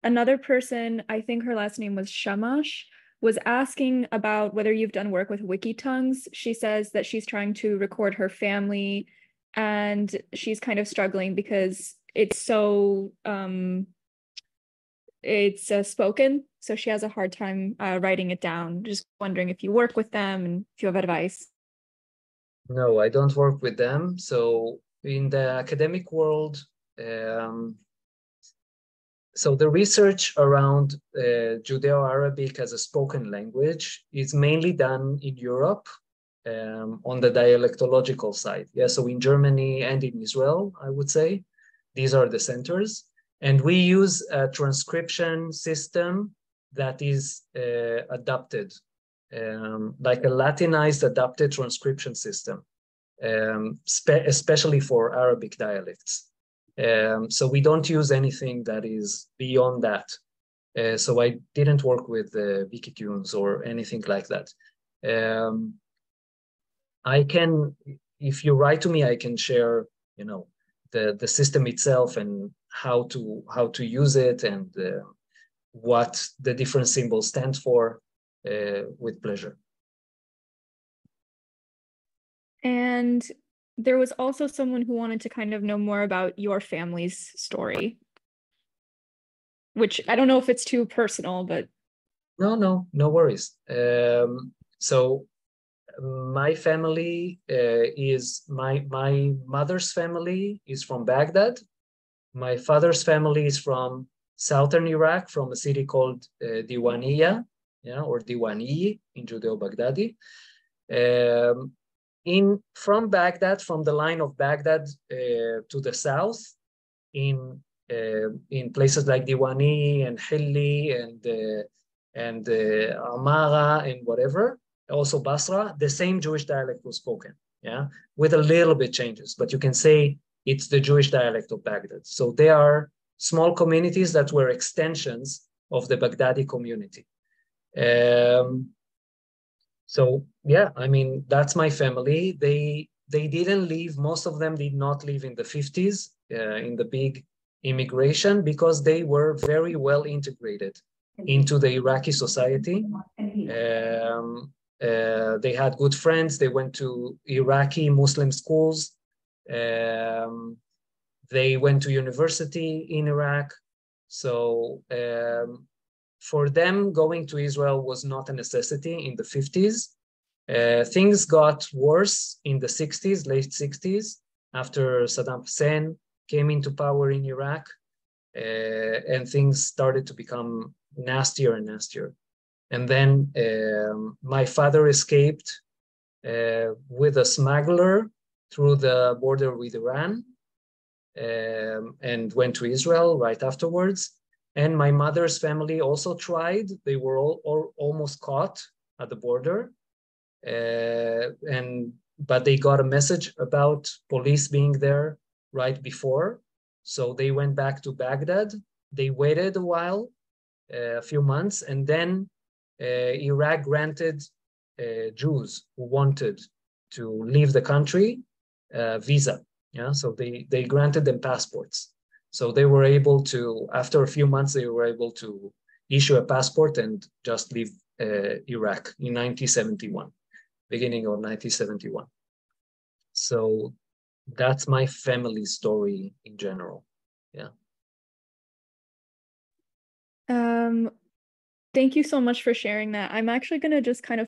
Another person, I think her last name was Shamash, was asking about whether you've done work with Wikitongues. She says that she's trying to record her family and she's kind of struggling because it's so, it's spoken. So she has a hard time writing it down. Just wondering if you work with them and if you have advice. No, I don't work with them. So in the academic world, so the research around Judeo-Arabic as a spoken language is mainly done in Europe on the dialectological side. Yeah, so in Germany and in Israel, I would say, these are the centers. And we use a transcription system that is adapted, like a Latinized adapted transcription system, especially for Arabic dialects. So we don't use anything that is beyond that. So I didn't work with Wikitunes or anything like that. I can, if you write to me, I can share, the system itself and how to use it and what the different symbols stand for, with pleasure. And there was also someone who wanted to kind of know more about your family's story, which I don't know if it's too personal, but. No worries. So my family is, my mother's family is from Baghdad. My father's family is from southern Iraq, from a city called Diwaniyah, or Diwani in Judeo-Baghdadi. From Baghdad, from the line of Baghdad to the south, in places like Diwani and Hilli and Amara and whatever, also Basra, the same Jewish dialect was spoken, yeah, with a little bit changes, but you can say it's the Jewish dialect of Baghdad. So they are small communities that were extensions of the Baghdadi community. So yeah, I mean, that's my family. They didn't leave, most of them did not leave in the 50s, in the big immigration, because they were very well integrated into the Iraqi society. They had good friends. They went to Iraqi Muslim schools. They went to university in Iraq. So for them, going to Israel was not a necessity in the 50s. Things got worse in the 60s, late 60s, after Saddam Hussein came into power in Iraq, and things started to become nastier and nastier. And then my father escaped with a smuggler through the border with Iran, and went to Israel right afterwards. And my mother's family also tried. They were all almost caught at the border. But they got a message about police being there right before. So they went back to Baghdad. They waited a while, a few months, and then Iraq granted Jews who wanted to leave the country visa. Yeah, so they granted them passports. So they were able to, after a few months, they were able to issue a passport and just leave Iraq in 1971, beginning of 1971. So that's my family story in general. Yeah. Thank you so much for sharing that. I'm actually going to just kind of